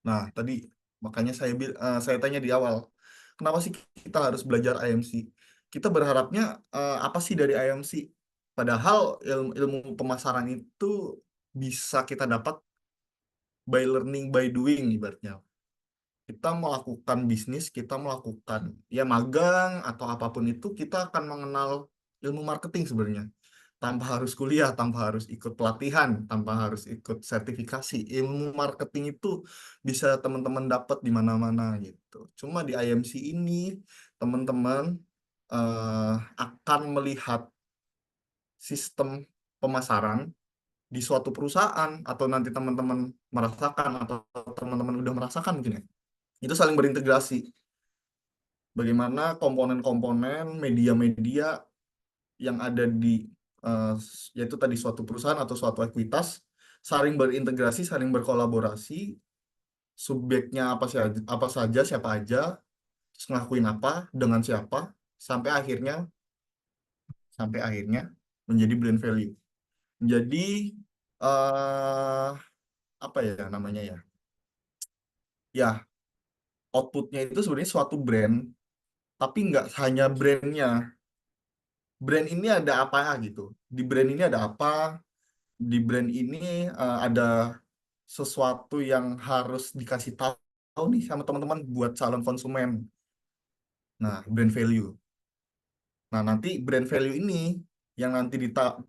Nah, tadi makanya saya tanya di awal, kenapa sih kita harus belajar IMC? Kita berharapnya apa sih dari IMC? Padahal ilmu pemasaran itu bisa kita dapat by learning by doing ibaratnya. Kita melakukan bisnis, kita melakukan ya magang atau apapun itu, kita akan mengenal ilmu marketing sebenarnya. Tanpa harus kuliah, tanpa harus ikut pelatihan, tanpa harus ikut sertifikasi. Ilmu marketing itu bisa teman-teman dapat di mana-mana gitu. Cuma di IMC ini teman-teman akan melihat sistem pemasaran di suatu perusahaan, atau nanti teman-teman merasakan atau teman-teman udah merasakan mungkin ya, itu saling berintegrasi. Bagaimana komponen-komponen media-media yang ada di eh, yaitu tadi suatu perusahaan atau suatu ekuitas saling berintegrasi, saling berkolaborasi, subjeknya apa saja, siapa aja, terus ngelakuin apa, dengan siapa, sampai akhirnya sampai akhirnya menjadi brand value. Jadi eh apa ya namanya ya? Ya, outputnya itu sebenarnya suatu brand, tapi nggak hanya brandnya. Brand ini ada apa gitu? Di brand ini ada apa? Di brand ini ada sesuatu yang harus dikasih tahu nih sama teman-teman buat calon konsumen. Nah, brand value. Nah, nanti brand value ini yang nanti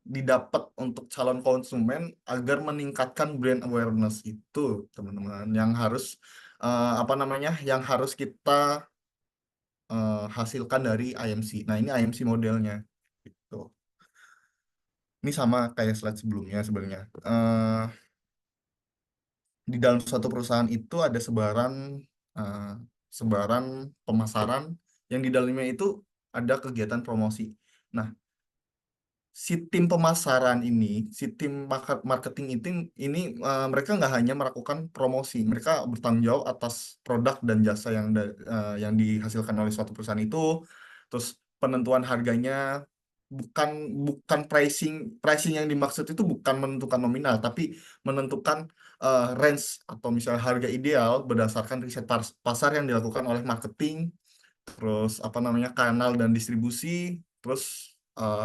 didapat untuk calon konsumen agar meningkatkan brand awareness itu, teman-teman, yang harus apa namanya, yang harus kita hasilkan dari IMC. Nah, ini IMC modelnya. Gitu. Ini sama kayak slide sebelumnya sebenarnya. Di dalam suatu perusahaan itu ada eh, sebaran pemasaran yang di dalamnya itu ada kegiatan promosi. Nah, si tim pemasaran ini, si tim marketing ini mereka nggak hanya melakukan promosi, mereka bertanggung jawab atas produk dan jasa yang dihasilkan oleh suatu perusahaan itu, terus penentuan harganya bukan bukan pricing yang dimaksud itu bukan menentukan nominal, tapi menentukan range atau misalnya harga ideal berdasarkan riset pasar yang dilakukan oleh marketing, terus apa namanya kanal dan distribusi, terus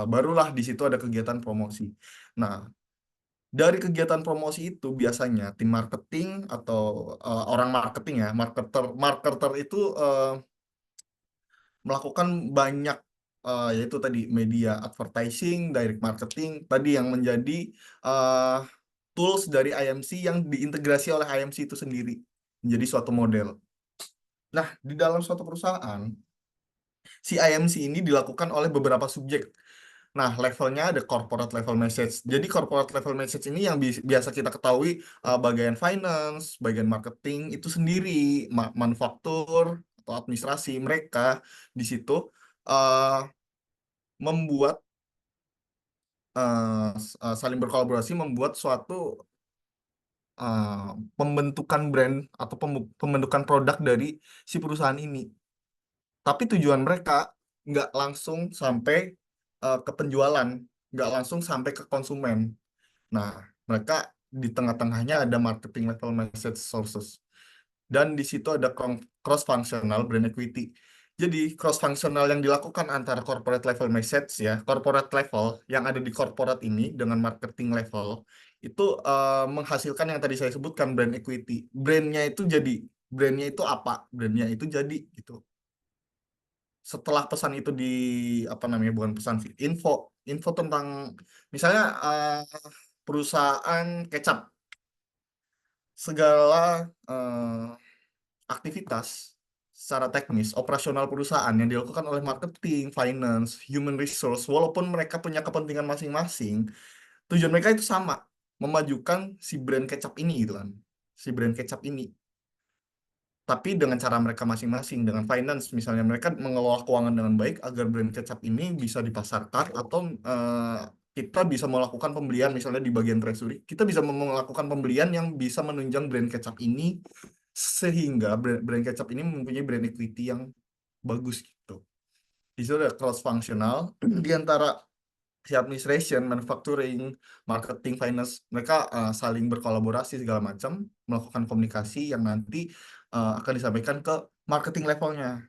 barulah di situ ada kegiatan promosi. Nah, dari kegiatan promosi itu biasanya tim marketing atau orang marketing ya, marketer itu melakukan banyak yaitu tadi media advertising, direct marketing, tadi yang menjadi uh, tools dari IMC yang diintegrasi oleh IMC itu sendiri menjadi suatu model. Nah, di dalam suatu perusahaan si IMC ini dilakukan oleh beberapa subjek. Nah, levelnya ada corporate level message. Jadi corporate level message ini yang biasa kita ketahui bagian finance, bagian marketing itu sendiri, manufaktur atau administrasi mereka di situ uh, membuat saling berkolaborasi membuat suatu uh, pembentukan brand atau pembentukan produk dari si perusahaan ini. Tapi tujuan mereka nggak langsung sampai ke penjualan, nggak langsung sampai ke konsumen. Nah, mereka di tengah-tengahnya ada marketing level message sources. Dan di situ ada cross-functional brand equity. Jadi, cross-functional yang dilakukan antara corporate level message ya, corporate level yang ada di corporate ini dengan marketing level, itu menghasilkan yang tadi saya sebutkan brand equity. Brandnya itu apa? Brandnya itu jadi gitu. Setelah pesan itu apa namanya, bukan pesan sih, info tentang misalnya perusahaan kecap, segala aktivitas secara teknis operasional perusahaan yang dilakukan oleh marketing, finance, human resource, walaupun mereka punya kepentingan masing-masing, tujuan mereka itu sama, memajukan si brand kecap ini gitu kan, si brand kecap ini, tapi dengan cara mereka masing-masing. Dengan finance misalnya, mereka mengelola keuangan dengan baik agar brand kecap ini bisa dipasarkan, atau kita bisa melakukan pembelian misalnya di bagian treasury, kita bisa melakukan pembelian yang bisa menunjang brand kecap ini sehingga brand kecap ini mempunyai brand equity yang bagus gitu. Di situ ada cross functional di antara si administration, manufacturing, marketing, finance, mereka saling berkolaborasi segala macam, melakukan komunikasi yang nanti akan disampaikan ke marketing levelnya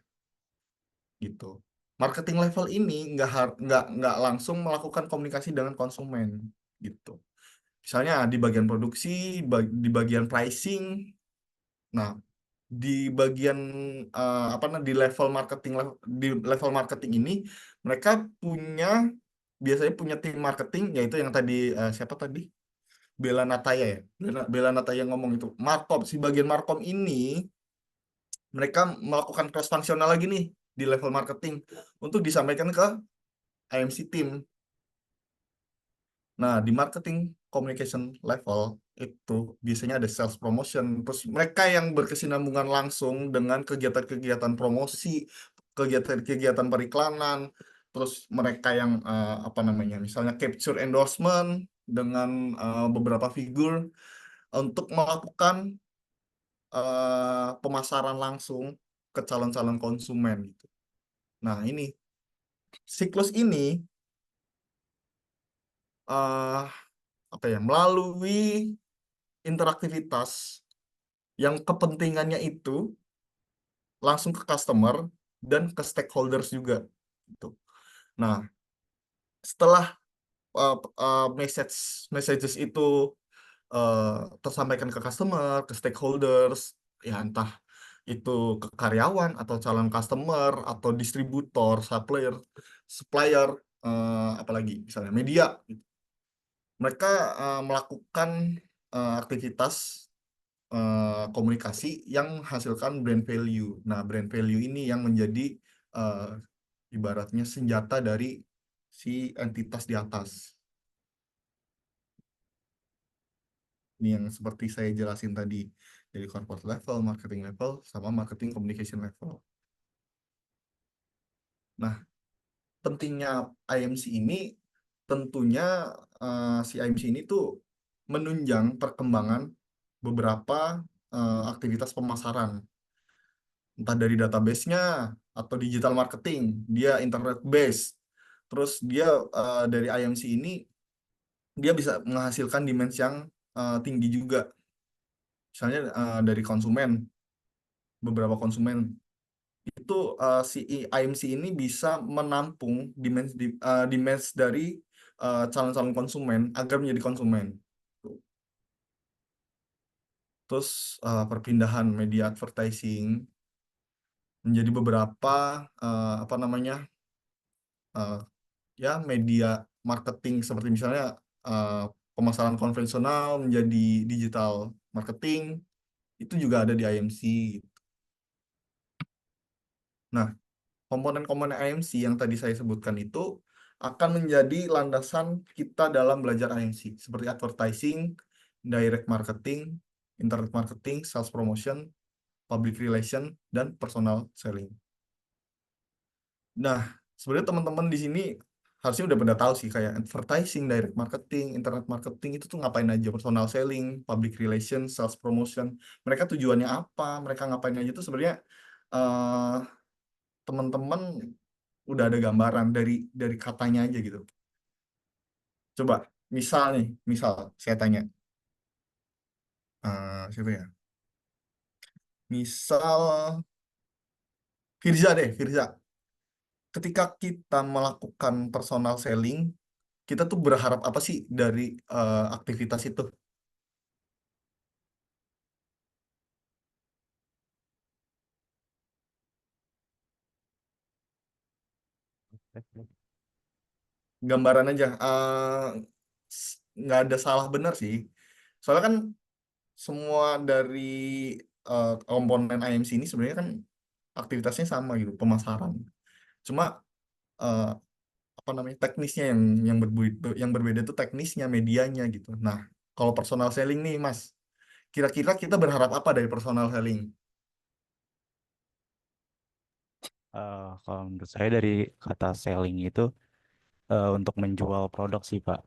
gitu. Marketing level ini nggak langsung melakukan komunikasi dengan konsumen gitu. Misalnya di bagian produksi, di bagian pricing. Nah, di bagian apa namanya, di level marketing ini mereka biasanya punya tim marketing, yaitu yang tadi siapa tadi, Bella Nataya ya, Bella Nataya ngomong itu markom. Si bagian markom ini mereka melakukan cross functional lagi nih di level marketing untuk disampaikan ke IMC team. Nah, di marketing communication level itu biasanya ada sales promotion. Terus mereka yang berkesinambungan langsung dengan kegiatan-kegiatan promosi, kegiatan-kegiatan periklanan. Terus mereka yang apa namanya, misalnya capture endorsement dengan beberapa figur untuk melakukan pemasaran langsung ke calon-calon konsumen gitu. Nah, ini siklus ini eh apa ya, melalui interaktivitas yang kepentingannya itu langsung ke customer dan ke stakeholders juga gitu. Nah, setelah messages itu tersampaikan ke customer, ke stakeholders, ya entah itu ke karyawan atau calon customer atau distributor, supplier, supplier, apalagi misalnya media, gitu. Mereka melakukan aktivitas komunikasi yang menghasilkan brand value. Nah, brand value ini yang menjadi eh, ibaratnya senjata dari si entitas di atas. Ini yang seperti saya jelasin tadi, dari corporate level, marketing level, sama marketing communication level. Nah, pentingnya IMC ini tentunya si IMC ini tuh menunjang perkembangan beberapa aktivitas pemasaran, entah dari database-nya atau digital marketing, dia internet based. Terus dia dari IMC ini dia bisa menghasilkan demand yang tinggi juga. Misalnya dari konsumen, beberapa konsumen itu si IMC ini bisa menampung demand dari calon-calon konsumen agar menjadi konsumen. Terus perpindahan media advertising menjadi beberapa apa namanya ya media marketing seperti misalnya uh, pemasaran konvensional menjadi digital marketing itu juga ada di IMC. Nah, komponen-komponen IMC yang tadi saya sebutkan itu akan menjadi landasan kita dalam belajar IMC seperti advertising, direct marketing, internet marketing, sales promotion, public relation, dan personal selling. Nah, sebenarnya teman-teman di sini harusnya udah pada tahu sih kayak advertising, direct marketing, internet marketing itu tuh ngapain aja, personal selling, public relation, sales promotion. Mereka tujuannya apa? Mereka ngapain aja tuh sebenarnya eh, teman-teman udah ada gambaran dari katanya aja gitu. Coba, misal nih, misal saya tanya, siapa ya? Misal Firza deh, Firza. Ketika kita melakukan personal selling, kita tuh berharap apa sih dari aktivitas itu? Gambaran aja. Nggak ada salah benar sih. Soalnya kan semua dari komponen IMC ini sebenarnya kan aktivitasnya sama gitu, pemasaran. Cuma eh, apa namanya teknisnya yang berbeda tuh teknisnya, medianya gitu. Nah, kalau personal selling nih, Mas, kira-kira kita berharap apa dari personal selling? Kalau menurut saya dari kata selling itu untuk menjual produk sih Pak.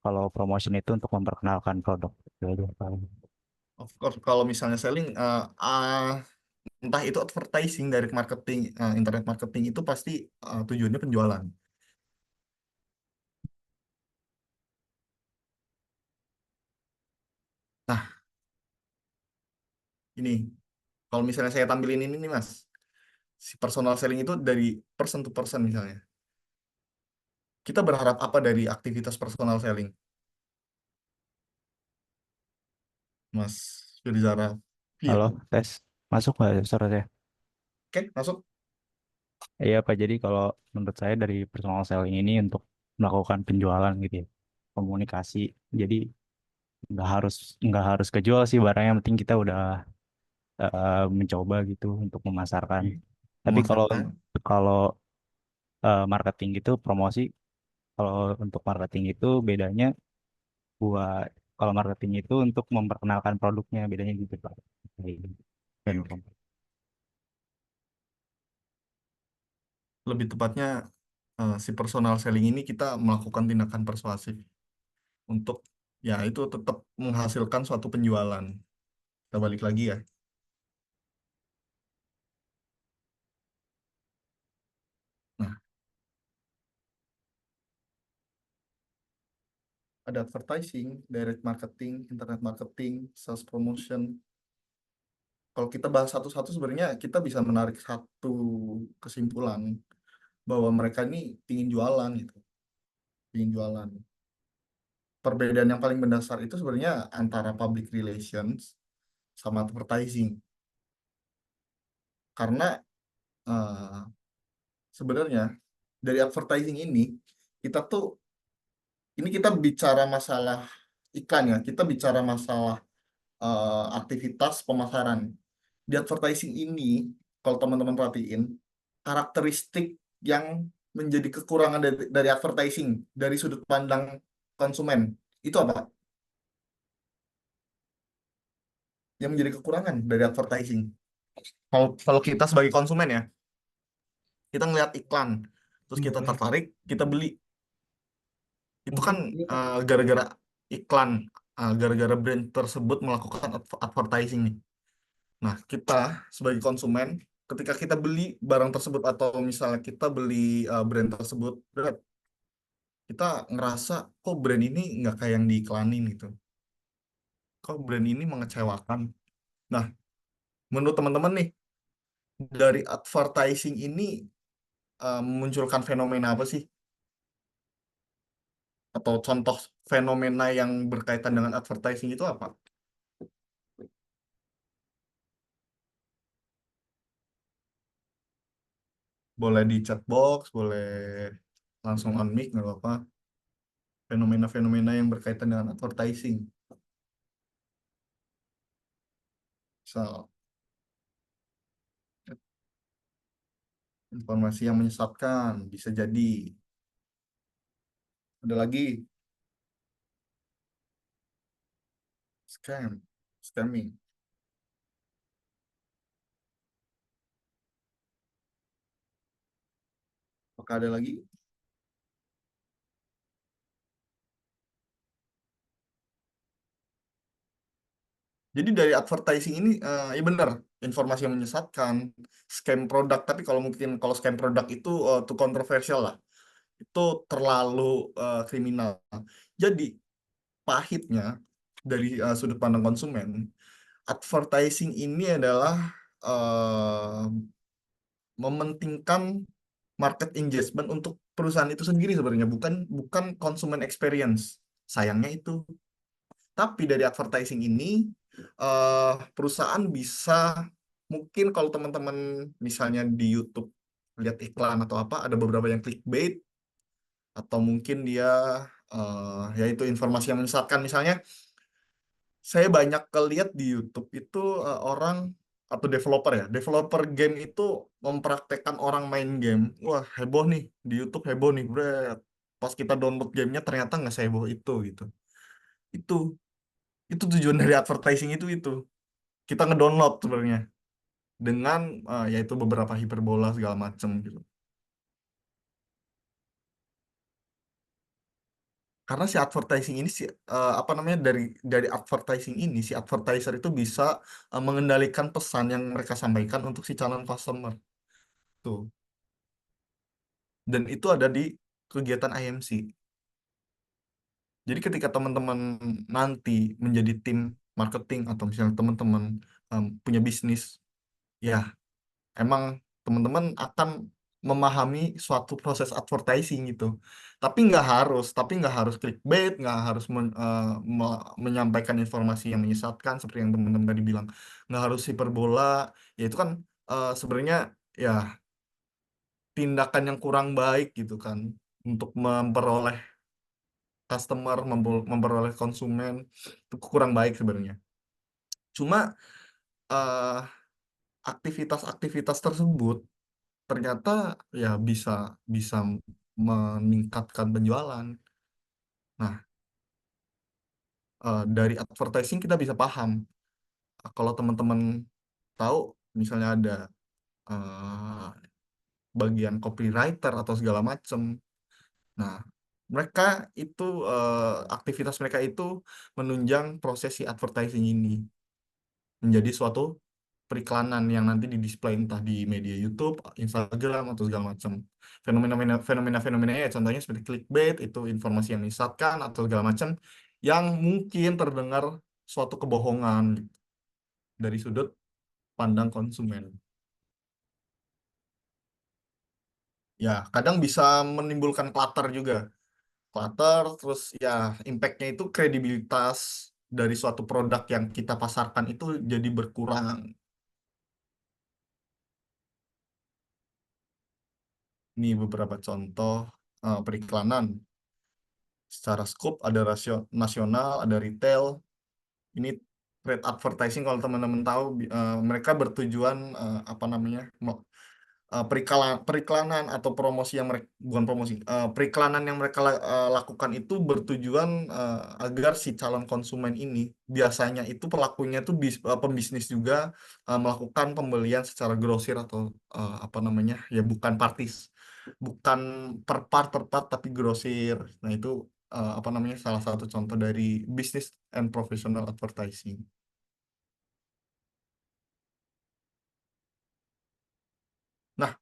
Kalau promotion itu untuk memperkenalkan produk. Itu aja, Pak. Of course, kalau misalnya selling, entah itu advertising, direct marketing, internet marketing itu pasti tujuannya penjualan. Nah, ini kalau misalnya saya tampilin ini nih Mas, si personal selling itu dari person to person misalnya. Kita berharap apa dari aktivitas personal selling, Mas Firzara? Iya, Halo, tes. Masuk nggak ya suara saya? oke, masuk. Iya Pak, jadi kalau menurut saya dari personal selling ini untuk melakukan penjualan gitu ya. Komunikasi. Jadi nggak harus nggak harus kejual sih barangnya, yang penting kita udah mencoba gitu untuk memasarkan. Tapi kalau Memasarkan. kalau marketing gitu promosi, kalau untuk marketing itu bedanya buat kalau marketing itu untuk memperkenalkan produknya, bedanya gitu Pak. Dan Oke, oke. Lebih tepatnya si personal selling ini kita melakukan tindakan persuasif untuk ya itu tetap menghasilkan suatu penjualan. Kita balik lagi ya. Nah, ada advertising, direct marketing, internet marketing, sales promotion. Kalau kita bahas satu-satu sebenarnya kita bisa menarik satu kesimpulan bahwa mereka ini ingin jualan gitu, ingin jualan. perbedaan yang paling mendasar itu sebenarnya antara public relations sama advertising. Karena eh, sebenarnya dari advertising ini kita bicara masalah iklan ya, kita bicara masalah aktivitas pemasaran. Di advertising ini, kalau teman-teman perhatiin, karakteristik yang menjadi kekurangan dari advertising dari sudut pandang konsumen itu apa? Yang menjadi kekurangan dari advertising. Kalau kita sebagai konsumen ya, kita ngeliat iklan, terus kita tertarik, kita beli. Itu kan gara-gara iklan, gara-gara brand tersebut melakukan advertising nih. Nah, kita sebagai konsumen, ketika kita beli barang tersebut atau misalnya kita beli brand tersebut, kita ngerasa kok brand ini nggak kayak yang diiklanin gitu. Kok brand ini mengecewakan. Nah, menurut teman-teman nih, dari advertising ini memunculkan fenomena apa sih? Atau contoh fenomena yang berkaitan dengan advertising itu apa? Boleh di chat box, boleh langsung on mic, nggak apa-apa. Fenomena-fenomena yang berkaitan dengan advertising. Misal, informasi yang menyesatkan, bisa jadi. Ada lagi, scamming. Apakah ada lagi? Jadi dari advertising ini, ya benar, informasi yang menyesatkan, scam produk. Tapi kalau scam produk itu too kontroversial lah. Itu terlalu kriminal. Jadi pahitnya dari sudut pandang konsumen, advertising ini adalah eh, mementingkan market engagement untuk perusahaan itu sendiri sebenarnya, bukan bukan consumer experience. Sayangnya itu. Tapi dari advertising ini perusahaan bisa, mungkin kalau teman-teman misalnya di YouTube lihat iklan atau apa, ada beberapa yang clickbait atau mungkin dia yaitu informasi yang menyesatkan. Misalnya saya banyak kelihat di YouTube itu orang atau developer game itu mempraktekkan orang main game. Wah, heboh nih di YouTube, heboh nih, bret. Pas kita download gamenya ternyata nggak seheboh itu gitu. Itu itu tujuan dari advertising itu. Kita ngedownload sebenarnya dengan yaitu beberapa hiperbola segala macam gitu. Karena si advertising ini apa namanya, dari advertising ini si advertiser itu bisa mengendalikan pesan yang mereka sampaikan untuk si calon customer tuh. Dan itu ada di kegiatan IMC. Jadi ketika teman-teman nanti menjadi tim marketing atau misalnya teman-teman punya bisnis, ya emang teman-teman akan memahami suatu proses advertising gitu. Tapi nggak harus clickbait, nggak harus menyampaikan informasi yang menyesatkan seperti yang teman-teman tadi bilang. Nggak harus hiperbola, ya itu kan sebenarnya ya tindakan yang kurang baik gitu kan untuk memperoleh customer, memperoleh konsumen, itu kurang baik sebenarnya. Cuma eh, aktivitas-aktivitas tersebut ternyata ya bisa bisa meningkatkan penjualan. Nah, dari advertising kita bisa paham. Kalau teman-teman tahu, misalnya ada eh, bagian copywriter atau segala macam. Nah, mereka itu aktivitas mereka itu menunjang proses si advertising ini menjadi suatu periklanan yang nanti di display entah di media YouTube, Instagram atau segala macam. Fenomena-fenomena ya contohnya seperti clickbait, itu informasi yang menyesatkan atau segala macam yang mungkin terdengar suatu kebohongan dari sudut pandang konsumen. Ya, kadang bisa menimbulkan clutter juga. clutter, terus ya impact-nya itu kredibilitas dari suatu produk yang kita pasarkan itu jadi berkurang. Ini beberapa contoh periklanan. Secara scope ada rasio nasional, ada retail. Ini trade advertising kalau teman-teman tahu mereka bertujuan apa namanya periklanan atau promosi yang mereka bukan promosi periklanan yang mereka lakukan itu bertujuan agar si calon konsumen ini biasanya itu pelakunya itu pembisnis juga melakukan pembelian secara grosir atau apa namanya ya bukan per part tapi grosir. Nah itu apa namanya salah satu contoh dari business and professional advertising. Nah,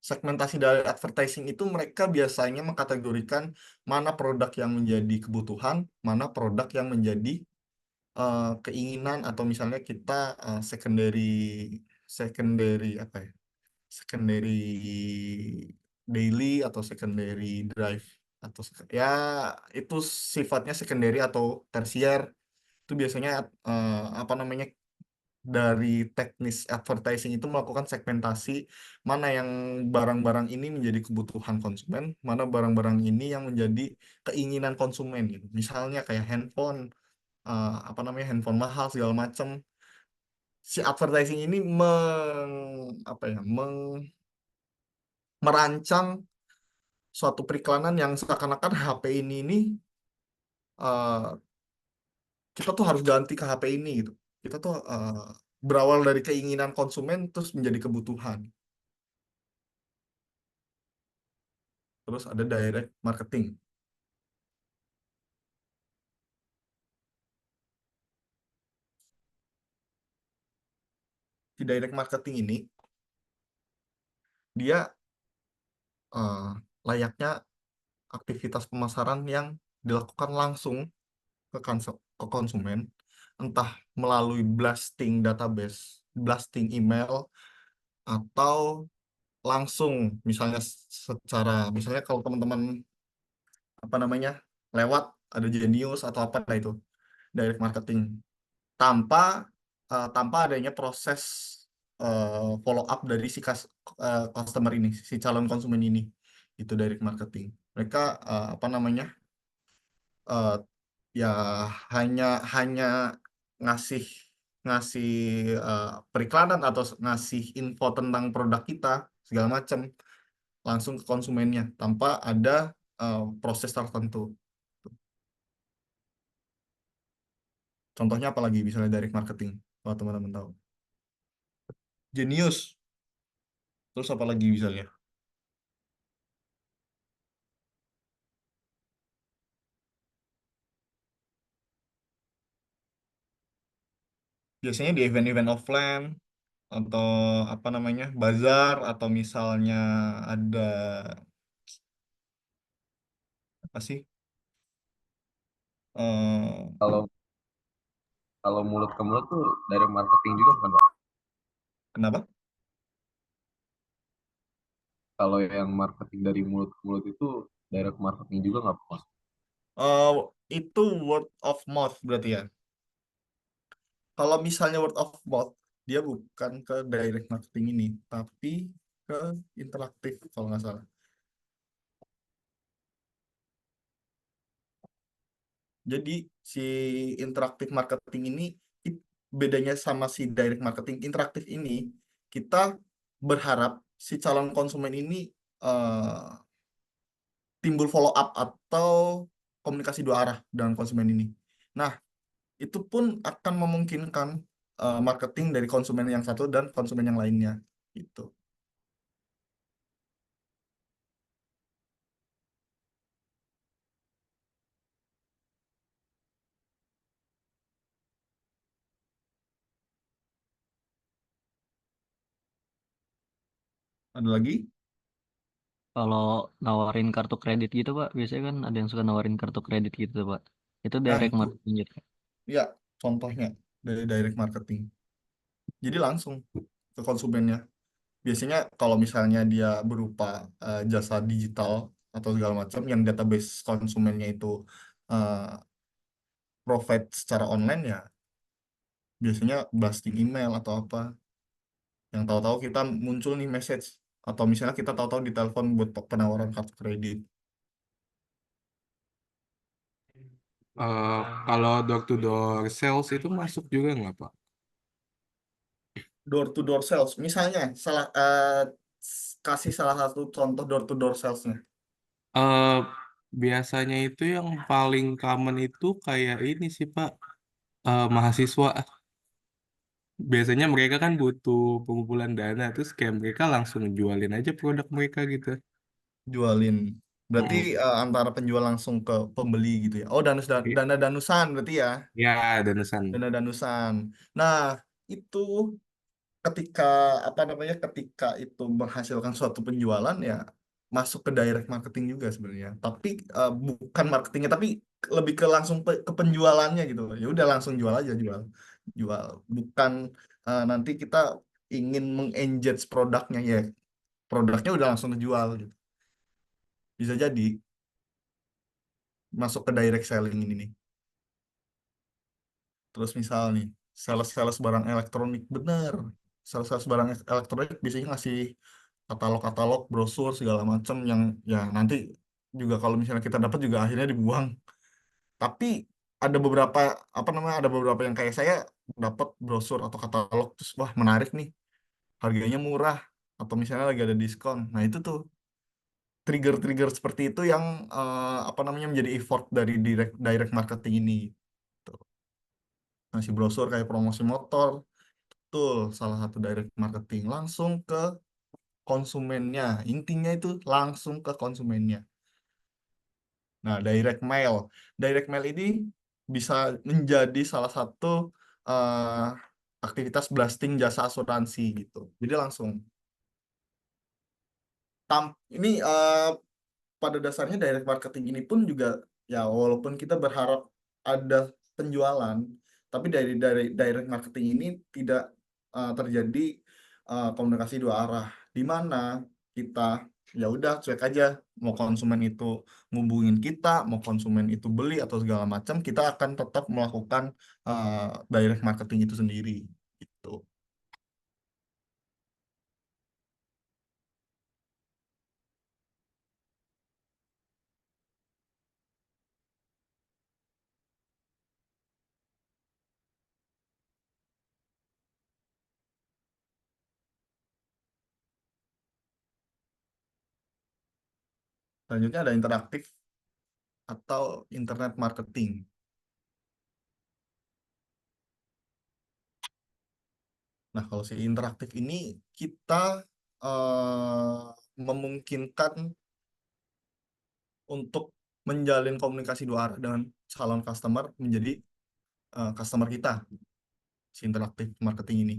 segmentasi dari advertising itu mereka biasanya mengkategorikan mana produk yang menjadi kebutuhan, mana produk yang menjadi keinginan atau misalnya kita secondary secondary apa ya? Secondary daily atau secondary drive atau ya itu sifatnya secondary atau tersier itu biasanya apa namanya dari teknis advertising itu melakukan segmentasi mana yang barang-barang ini menjadi kebutuhan konsumen, mana barang-barang ini yang menjadi keinginan konsumen gitu. Misalnya kayak handphone, apa namanya handphone mahal segala macam. Si advertising ini apa ya, merancang suatu periklanan yang seakan-akan HP ini eh, kita tuh harus ganti ke HP ini gitu. Kita tuh berawal dari keinginan konsumen terus menjadi kebutuhan. Terus ada direct marketing. Di direct marketing ini, dia eh, layaknya aktivitas pemasaran yang dilakukan langsung ke konsumen, entah melalui blasting database, blasting email, atau langsung, misalnya misalnya kalau teman-teman apa namanya lewat ada Genius atau apa nah itu direct marketing tanpa tanpa adanya proses follow up dari si customer ini, si calon konsumen ini, itu direct marketing. Mereka apa namanya eh, ya hanya hanya ngasih ngasih periklanan atau ngasih info tentang produk kita segala macam langsung ke konsumennya tanpa ada proses tertentu. Contohnya apalagi misalnya direct marketing, kalau teman-teman tahu. Genius, terus apa lagi misalnya? Biasanya di event-event offline atau apa namanya bazar atau misalnya ada apa sih? eh Kalau kalau mulut ke mulut tuh dari marketing juga bukan, Pak? Kenapa? Kalau yang marketing dari mulut ke mulut itu direct marketing juga nggak, Pak? Eh itu word of mouth berarti ya. Kalau misalnya word of mouth, dia bukan ke direct marketing ini, tapi ke interaktif kalau nggak salah. Jadi si interaktif marketing ini bedanya sama si direct marketing interaktif ini, kita berharap si calon konsumen ini eh, timbul follow up atau komunikasi dua arah dengan konsumen ini. Nah, itu pun akan memungkinkan marketing dari konsumen yang satu dan konsumen yang lainnya. Gitu. Ada lagi? Kalau nawarin kartu kredit gitu Pak, biasanya kan ada yang suka nawarin kartu kredit gitu Pak. Itu Nah, direct itu marketing gitu. ya contohnya dari direct marketing. Jadi langsung ke konsumennya. Biasanya kalau misalnya dia berupa jasa digital atau segala macam yang database konsumennya itu uh, provide secara online, ya biasanya blasting email atau apa, yang tahu-tahu kita muncul nih message, atau misalnya kita tahu-tahu ditelepon buat penawaran kartu kredit. Kalau door to door sales itu masuk juga nggak, Pak? Door to door sales, misalnya kasih salah satu contoh door to door salesnya. Eh, Biasanya itu yang paling common itu kayak ini sih, Pak. Mahasiswa. Biasanya mereka kan butuh pengumpulan dana, terus kayak mereka langsung jualin aja produk mereka gitu. Jualin berarti Mm. antara penjual langsung ke pembeli gitu ya. Oh, dana danusan berarti ya. Ya, danusan. Dana danusan. Nah, itu ketika apa namanya, ketika itu menghasilkan suatu penjualan, ya masuk ke direct marketing juga sebenarnya, tapi bukan marketingnya, tapi lebih ke langsung ke penjualannya gitu. Ya udah langsung jual aja, jual jual, bukan nanti kita ingin mengengage produknya, ya produknya udah langsung kejual gitu. Bisa jadi masuk ke direct selling ini nih. Terus misal nih, sales-sales barang elektronik, bener. Sales-sales barang elektronik biasanya ngasih katalog-katalog, brosur, segala macam yang ya nanti juga kalau misalnya kita dapat juga akhirnya dibuang. Tapi ada beberapa, apa namanya, ada beberapa yang kayak saya dapat brosur atau katalog, terus wah menarik nih, harganya murah, atau misalnya lagi ada diskon. Nah itu tuh trigger-trigger seperti itu yang apa namanya, menjadi effort dari direct marketing ini. Tuh. Ngasih brosur kayak promosi motor, betul, salah satu direct marketing langsung ke konsumennya. Intinya itu langsung ke konsumennya. Nah, direct mail ini bisa menjadi salah satu eh, aktivitas blasting jasa asuransi gitu. Jadi langsung ini pada dasarnya direct marketing ini pun juga, ya walaupun kita berharap ada penjualan, tapi dari direct marketing ini tidak terjadi komunikasi dua arah, di mana kita ya udah cuek aja, mau konsumen itu ngubungin kita, mau konsumen itu beli atau segala macam, kita akan tetap melakukan direct marketing itu sendiri gitu. Selanjutnya ada interaktif atau internet marketing. Nah, kalau si interaktif ini kita memungkinkan untuk menjalin komunikasi dua arah dengan calon customer menjadi customer kita, si interaktif marketing ini.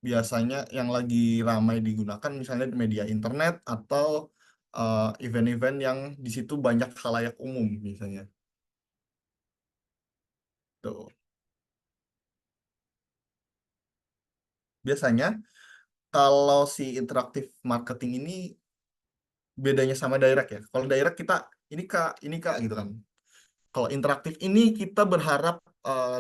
Biasanya yang lagi ramai digunakan misalnya di media internet atau event-event yang di situ banyak khalayak umum misalnya. Tuh. Biasanya kalau si interaktif marketing ini bedanya sama direct ya. Kalau direct kita ini kak gitu kan. Kalau interaktif ini kita berharap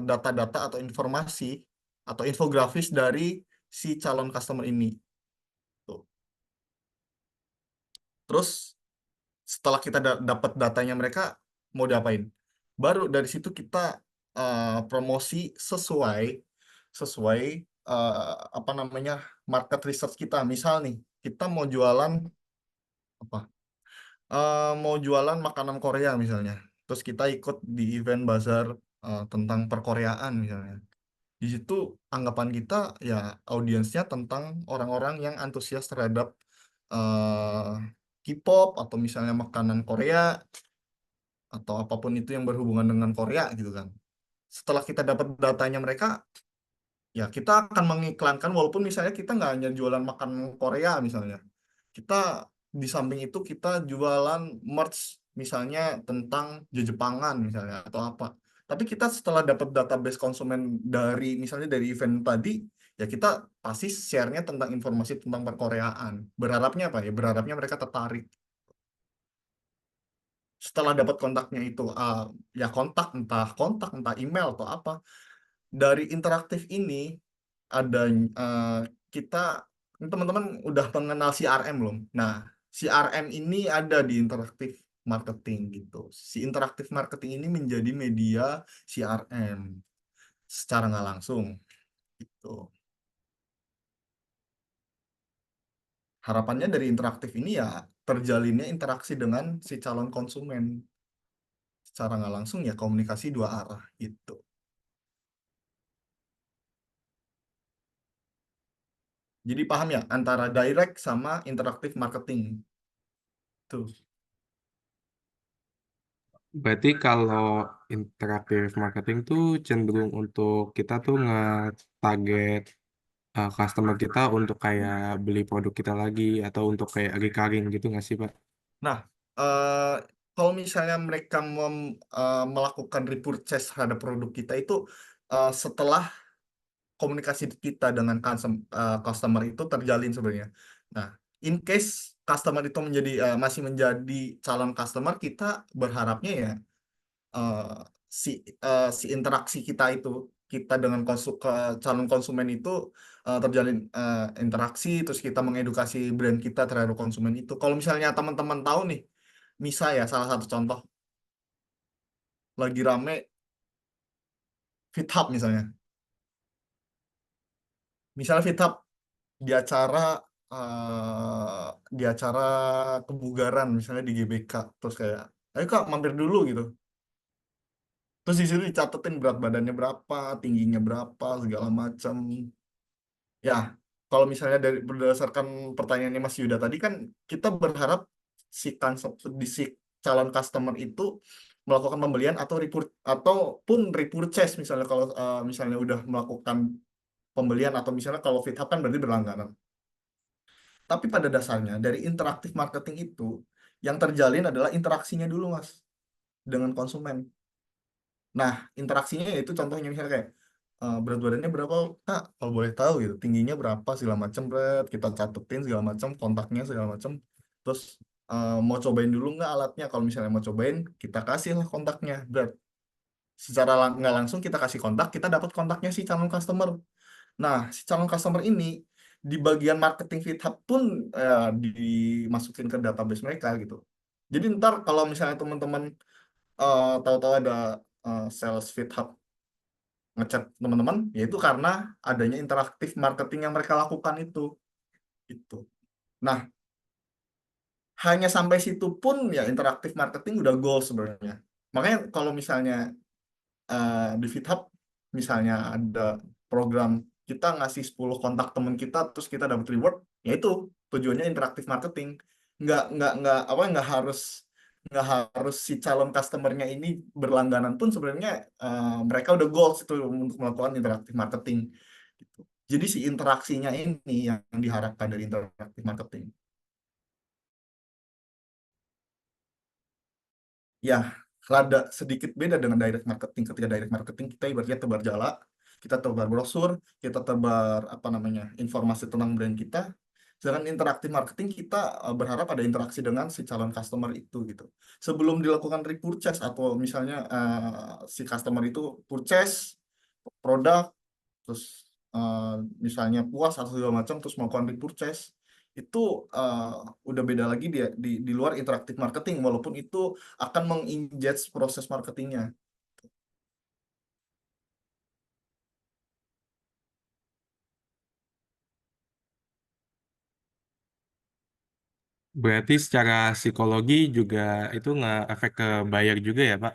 data-data atau informasi atau infografis dari si calon customer ini. Tuh. Terus setelah kita dapat datanya mereka, mau diapain? Baru dari situ kita promosi sesuai sesuai apa namanya, market research kita. Misal nih kita mau jualan apa? Mau jualan makanan Korea misalnya. Terus kita ikut di event bazar tentang perkoreaan misalnya. Di situ anggapan kita ya audiensnya tentang orang-orang yang antusias terhadap eh, K-pop atau misalnya makanan Korea atau apapun itu yang berhubungan dengan Korea gitu kan. Setelah kita dapat datanya mereka, ya kita akan mengiklankan walaupun misalnya kita nggak hanya jualan makan Korea misalnya. Kita di samping itu kita jualan merch misalnya tentang Jepangan misalnya atau apa. Tapi kita setelah dapat database konsumen dari misalnya dari event tadi, ya kita pasti share-nya tentang informasi tentang perkoreaan. Berharapnya apa ya? Berharapnya mereka tertarik. Setelah dapat kontaknya itu, ya kontak entah email atau apa, dari interaktif ini ada kita teman-teman udah mengenal CRM belum? Nah, CRM ini ada di interaktif marketing gitu. Si interaktif marketing ini menjadi media CRM secara nggak langsung gitu. Harapannya dari interaktif ini ya terjalinnya interaksi dengan si calon konsumen. Secara nggak langsung ya komunikasi dua arah gitu. Jadi paham ya antara direct sama interaktif marketing. Tuh. Berarti kalau interaktif marketing tuh cenderung untuk kita tuh nge-target customer kita untuk kayak beli produk kita lagi atau untuk kayak recurring gitu nggak sih, Pak? Nah, eh, kalau misalnya mereka melakukan repurchase terhadap produk kita itu setelah komunikasi kita dengan customer itu terjalin sebenarnya. Nah, in case customer itu masih menjadi calon customer, kita berharapnya ya eh, si interaksi kita dengan calon konsumen itu terjalin interaksi, terus kita mengedukasi brand kita terhadap konsumen itu. Kalau misalnya teman-teman tahu nih, misal ya salah satu contoh lagi rame FitHub misalnya FitHub di acara di acara kebugaran misalnya di GBK, terus kayak ayo kak mampir dulu gitu, terus di situ dicatetin berat badannya berapa, tingginya berapa, segala macam. Ya, kalau misalnya berdasarkan pertanyaannya Mas Yuda tadi kan kita berharap si calon customer itu melakukan pembelian ataupun repurchase misalnya kalau misalnya udah melakukan pembelian, atau misalnya kalau FitHub kan berarti berlangganan. Tapi pada dasarnya dari interaktif marketing itu yang terjalin adalah interaksinya dulu Mas dengan konsumen. Nah, interaksinya itu contohnya misalnya kayak berat badannya berapa kak, kalau boleh tahu gitu, tingginya berapa segala macam, kita catetin segala macam, kontaknya segala macam, terus mau cobain dulu nggak alatnya, kalau misalnya mau cobain kita kasih lah kontaknya, secara nggak langsung kita kasih kontak, kita dapat kontaknya si calon customer. Nah, si calon customer ini di bagian marketing FitHub pun dimasukin ke database mereka gitu. Jadi ntar kalau misalnya teman-teman tahu-tahu ada sales FitHub ngechat teman-teman, yaitu karena adanya interaktif marketing yang mereka lakukan itu. Nah, hanya sampai situ pun ya interaktif marketing udah goal sebenarnya. Makanya kalau misalnya di FitHub misalnya ada program kita ngasih 10 kontak teman kita terus kita dapat reward, ya itu tujuannya interaktif marketing. Nggak harus si calon customernya ini berlangganan pun sebenarnya mereka udah goals itu untuk melakukan interaktif marketing gitu. Jadi si interaksinya ini yang diharapkan dari interaktif marketing. Ya, rada sedikit beda dengan direct marketing. Ketika direct marketing kita ibaratnya tebar jala, kita tebar brosur, kita tebar apa namanya informasi tentang brand kita. Sedangkan interaktif marketing kita berharap ada interaksi dengan si calon customer itu gitu. Sebelum dilakukan repurchase atau misalnya si customer itu purchase produk, terus eh, misalnya puas atau segala macam, terus melakukan repurchase, itu eh, udah beda lagi dia di luar interaktif marketing, walaupun itu akan menginject proses marketingnya. Berarti secara psikologi juga itu nggak efek ke buyer juga ya, Pak?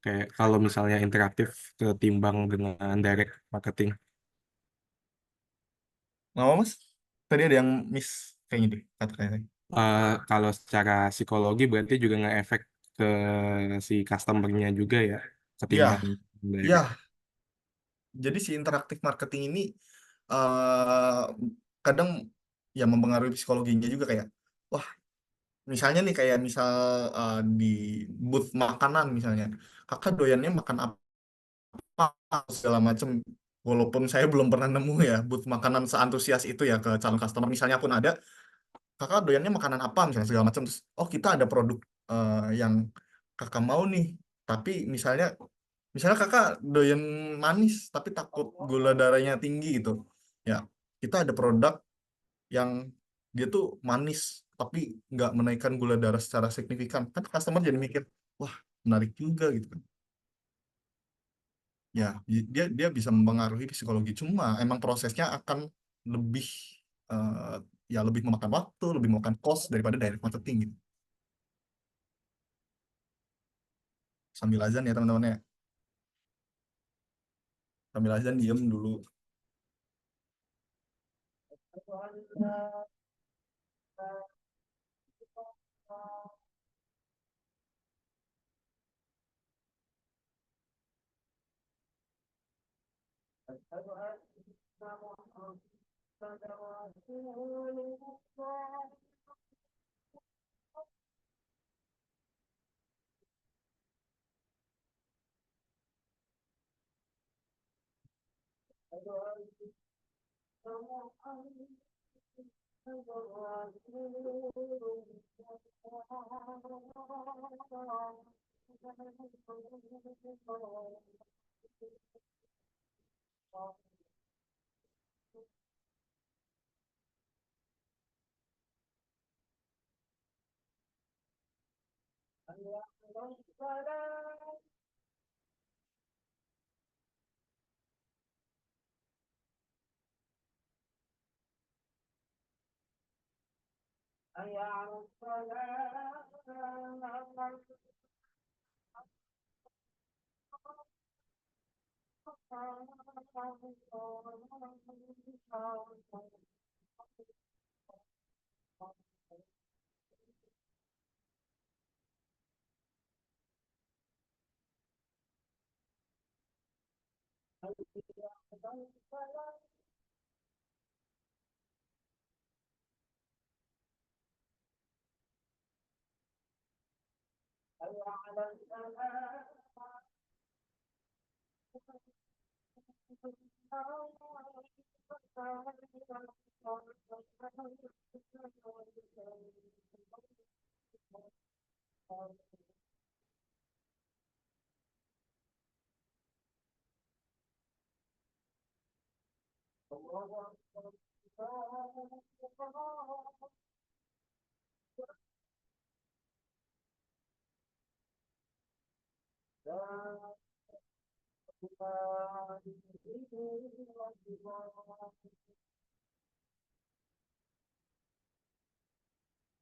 Kayak kalau misalnya interaktif ketimbang dengan direct marketing. Nggak mau mas? Tadi ada yang miss kayaknya deh kata-katanya. Kalau secara psikologi berarti juga nggak efek ke si customer-nya juga ya, ketimbang Ya, direct. ya. Jadi si interaktif marketing ini eh kadang ya mempengaruhi psikologinya juga, kayak wah misalnya nih kayak misal di booth makanan misalnya, kakak doyannya makan apa segala macam, walaupun saya belum pernah nemu ya booth makanan seantusias itu ya ke calon customer, misalnya pun ada kakak doyannya makanan apa misalnya segala macam, terus oh kita ada produk yang kakak mau nih, tapi misalnya kakak doyan manis tapi takut gula darahnya tinggi gitu, ya kita ada produk yang dia tuh manis tapi nggak menaikkan gula darah secara signifikan, kan customer jadi mikir, wah menarik juga gitu kan. Ya dia dia bisa mempengaruhi psikologi, cuma emang prosesnya akan lebih eh, ya lebih memakan waktu, lebih memakan cost daripada direct marketing gitu. Sambil azan ya teman-teman ya, sambil azan diem dulu.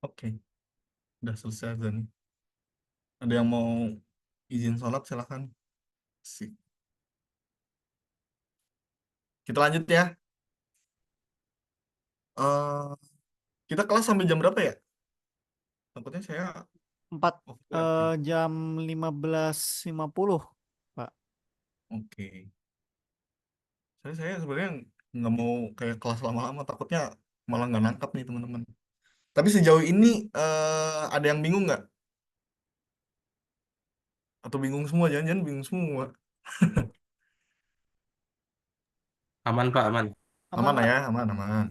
Oke, udah selesai azan. Ada yang mau izin sholat silahkan. Sip. Kita lanjut ya. eh kita kelas sampai jam berapa ya? Takutnya saya 4 oke lagi. jam 15.50, Pak. Oke. Saya sebenarnya nggak mau kayak kelas lama-lama, takutnya malah nggak nangkap nih teman-teman. Tapi sejauh ini ada yang bingung nggak? Atau bingung semua? Jangan-jangan bingung semua. Aman Pak, aman. Aman, Aman lah Pak. ya, aman, aman.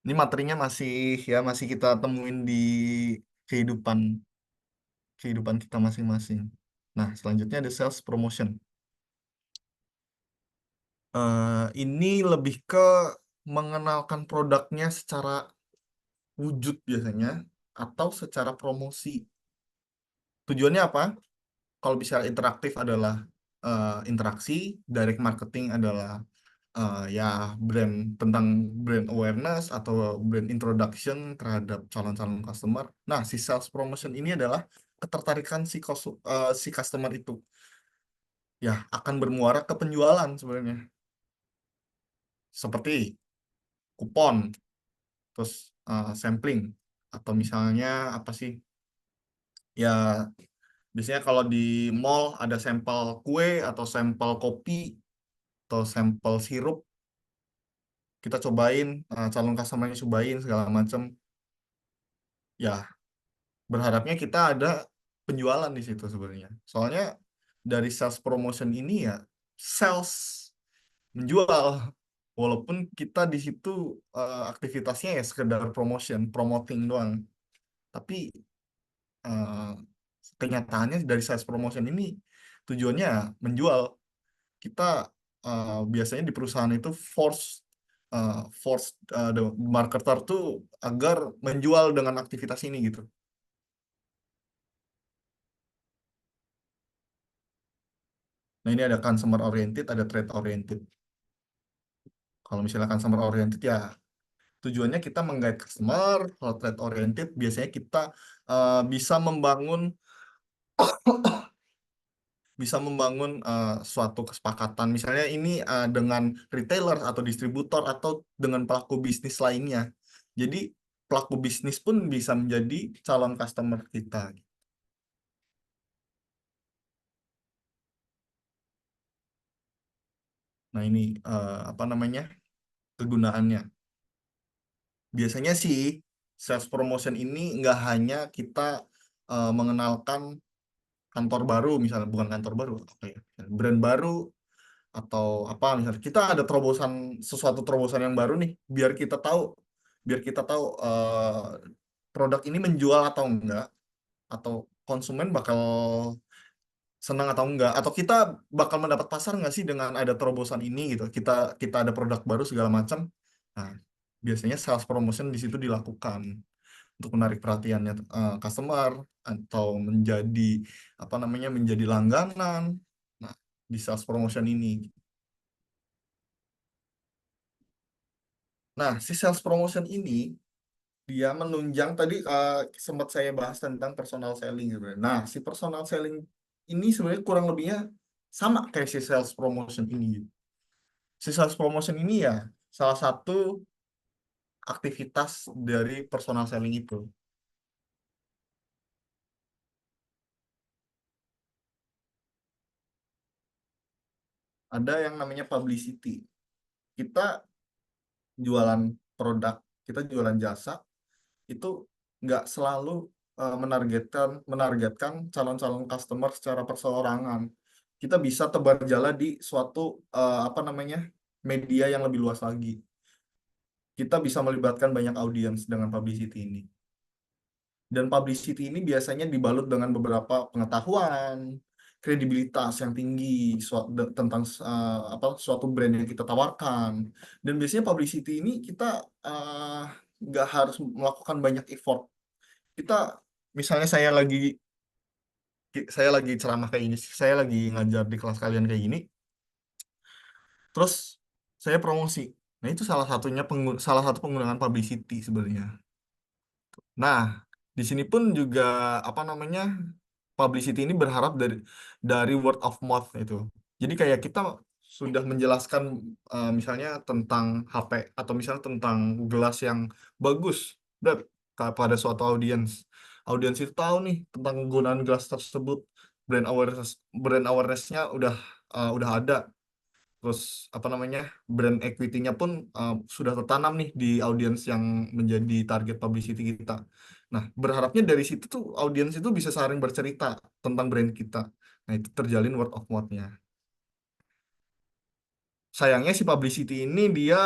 Ini materinya masih ya masih kita temuin di kehidupan kehidupan kita masing-masing. Nah, selanjutnya ada sales promotion. Ini lebih ke mengenalkan produknya secara wujud biasanya atau secara promosi. Tujuannya apa? Kalau bisa interaktif adalah interaksi, direct marketing adalah ya brand, tentang brand awareness atau brand introduction terhadap calon-calon customer. Nah, si sales promotion ini adalah ketertarikan si customer itu ya akan bermuara ke penjualan sebenarnya. Seperti kupon, terus sampling, atau misalnya apa sih? Ya biasanya kalau di mall ada sampel kue atau sampel kopi atau sampel sirup, kita cobain, calon customer-nya cobain segala macam. Ya, berharapnya kita ada penjualan di situ sebenarnya. Soalnya dari sales promotion ini ya sales menjual. Walaupun kita di situ aktivitasnya ya sekedar promotion, promoting doang. Tapi eh, kenyataannya dari sales promotion ini tujuannya menjual. Kita biasanya di perusahaan itu force the marketer tuh agar menjual dengan aktivitas ini gitu. Nah, ini ada consumer oriented, ada trade oriented. Kalau misalnya consumer oriented ya tujuannya kita menggait customer. Kalau trade oriented biasanya kita bisa membangun suatu kesepakatan. Misalnya ini dengan retailer atau distributor atau dengan pelaku bisnis lainnya. Jadi pelaku bisnis pun bisa menjadi calon customer kita. Nah, ini apa namanya kegunaannya. Biasanya sih sales promotion ini nggak hanya kita mengenalkan kantor baru, misalnya bukan kantor baru, apa ya, brand baru atau apa, misalnya kita ada sesuatu terobosan yang baru nih, biar kita tahu produk ini menjual atau enggak, atau konsumen bakal senang atau enggak, atau kita bakal mendapat pasar nggak sih dengan ada terobosan ini gitu. Kita ada produk baru segala macam. Nah, biasanya sales promotion di situ dilakukan untuk menarik perhatiannya customer atau menjadi langganan. Nah, di sales promotion ini. Nah, si sales promotion ini dia menunjang tadi sempat saya bahas tentang personal selling gitu. Nah, si personal selling ini sebenarnya kurang lebihnya sama kayak si sales promotion ini. Si sales promotion ini ya salah satu aktivitas dari personal selling itu. Ada yang namanya publicity. Kita jualan produk, kita jualan jasa, itu nggak selalu menargetkan calon-calon customer secara perseorangan. Kita bisa tebar jala di suatu media yang lebih luas lagi. Kita bisa melibatkan banyak audiens dengan publicity ini. Dan publicity ini biasanya dibalut dengan beberapa pengetahuan, kredibilitas yang tinggi tentang suatu brand yang kita tawarkan. Dan biasanya publicity ini kita nggak harus melakukan banyak effort. Kita misalnya saya lagi ceramah kayak ini, saya lagi ngajar di kelas kalian kayak gini, terus saya promosi. Nah, itu salah satu penggunaan publicity sebenarnya. Nah, di sini pun juga publicity ini berharap dari word of mouth itu. Jadi kayak kita sudah menjelaskan misalnya tentang HP atau misalnya tentang gelas yang bagus, Brad, kepada suatu audiens. Audiens itu tahu nih tentang penggunaan gelas tersebut, brand awareness-nya udah ada. Terus brand equity-nya pun sudah tertanam nih di audiens yang menjadi target publicity kita. Nah, berharapnya dari situ tuh audiens itu bisa saling bercerita tentang brand kita. Nah, itu terjalin word of mouth-nya. Sayangnya si publicity ini dia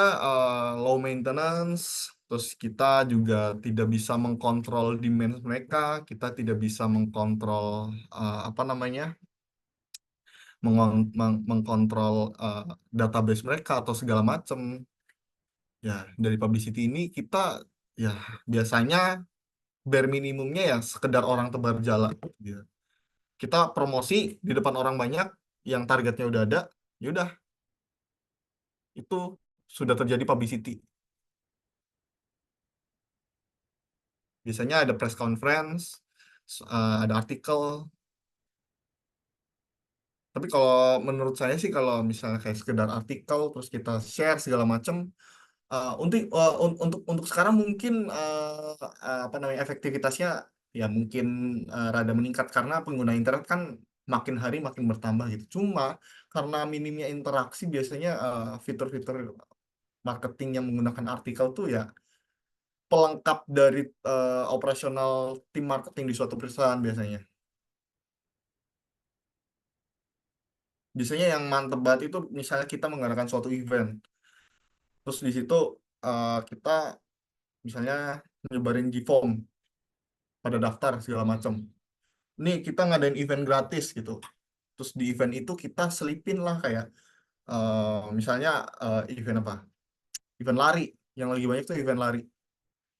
low maintenance, terus kita juga tidak bisa mengkontrol demand mereka, kita tidak bisa mengkontrol mengkontrol database mereka atau segala macam. Ya, dari publicity ini kita ya biasanya bare minimumnya ya sekedar orang tebar jala gitu. Kita promosi di depan orang banyak yang targetnya udah ada, ya udah itu sudah terjadi publicity. Biasanya ada press conference, ada artikel. Tapi kalau menurut saya sih kalau misalnya kayak sekedar artikel terus kita share segala macam, untuk sekarang mungkin efektivitasnya ya mungkin rada meningkat karena pengguna internet kan makin hari makin bertambah gitu. Cuma karena minimnya interaksi biasanya fitur-fitur marketing yang menggunakan artikel tuh ya pelengkap dari operasional tim marketing di suatu perusahaan biasanya. Biasanya yang mantep banget itu misalnya kita mengadakan suatu event. Terus di situ kita misalnya nyebarin di form pada daftar segala macam. nih kita ngadain event gratis gitu. Terus di event itu kita selipin lah kayak misalnya event apa? Event lari. Yang lagi banyak tuh event lari.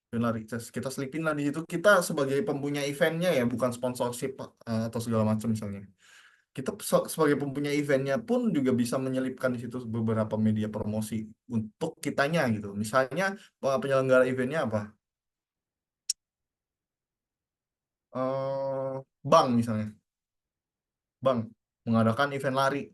Event lari. Terus kita selipin lah di situ. Kita sebagai pempunya eventnya ya, bukan sponsorship atau segala macam misalnya. Kita sebagai pempunya eventnya pun juga bisa menyelipkan di situ beberapa media promosi untuk kitanya gitu. Misalnya penyelenggara eventnya apa? Eh, bank misalnya. Bank mengadakan event lari.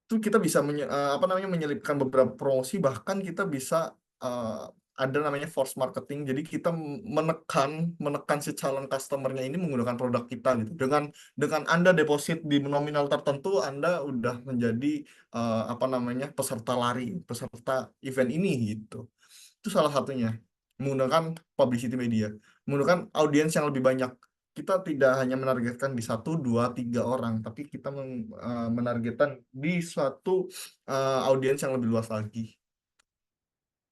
Itu kita bisa apa namanya menyelipkan beberapa promosi, bahkan kita bisa eh, ada namanya force marketing, jadi kita menekan si calon customernya ini menggunakan produk kita gitu. Dengan Anda deposit di nominal tertentu, Anda udah menjadi apa namanya peserta lari, peserta event ini gitu. Itu salah satunya, menggunakan publicity media, menggunakan audiens yang lebih banyak. Kita tidak hanya menargetkan di 1, 2, 3 orang, tapi kita menargetkan di suatu audiens yang lebih luas lagi.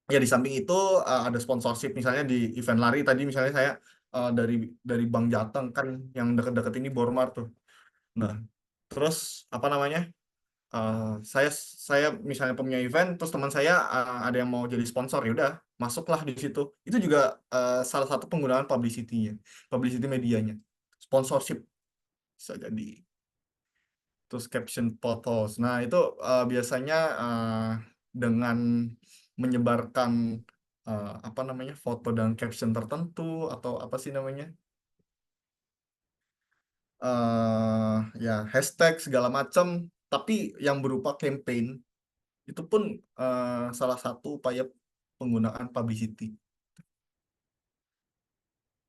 Ya di samping itu ada sponsorship, misalnya di event lari tadi, misalnya saya dari Bank Jateng kan, yang dekat-dekat ini Bormar tuh. Nah, terus apa namanya? Saya misalnya punya event, terus teman saya ada yang mau jadi sponsor, ya udah masuklah di situ. Itu juga salah satu penggunaan publicity-nya, publicity medianya, sponsorship bisa jadi. Terus caption photos. Nah itu biasanya dengan menyebarkan apa namanya foto dan caption tertentu, atau apa sih namanya, ya hashtag segala macam, tapi yang berupa campaign. Itu pun salah satu upaya penggunaan publicity.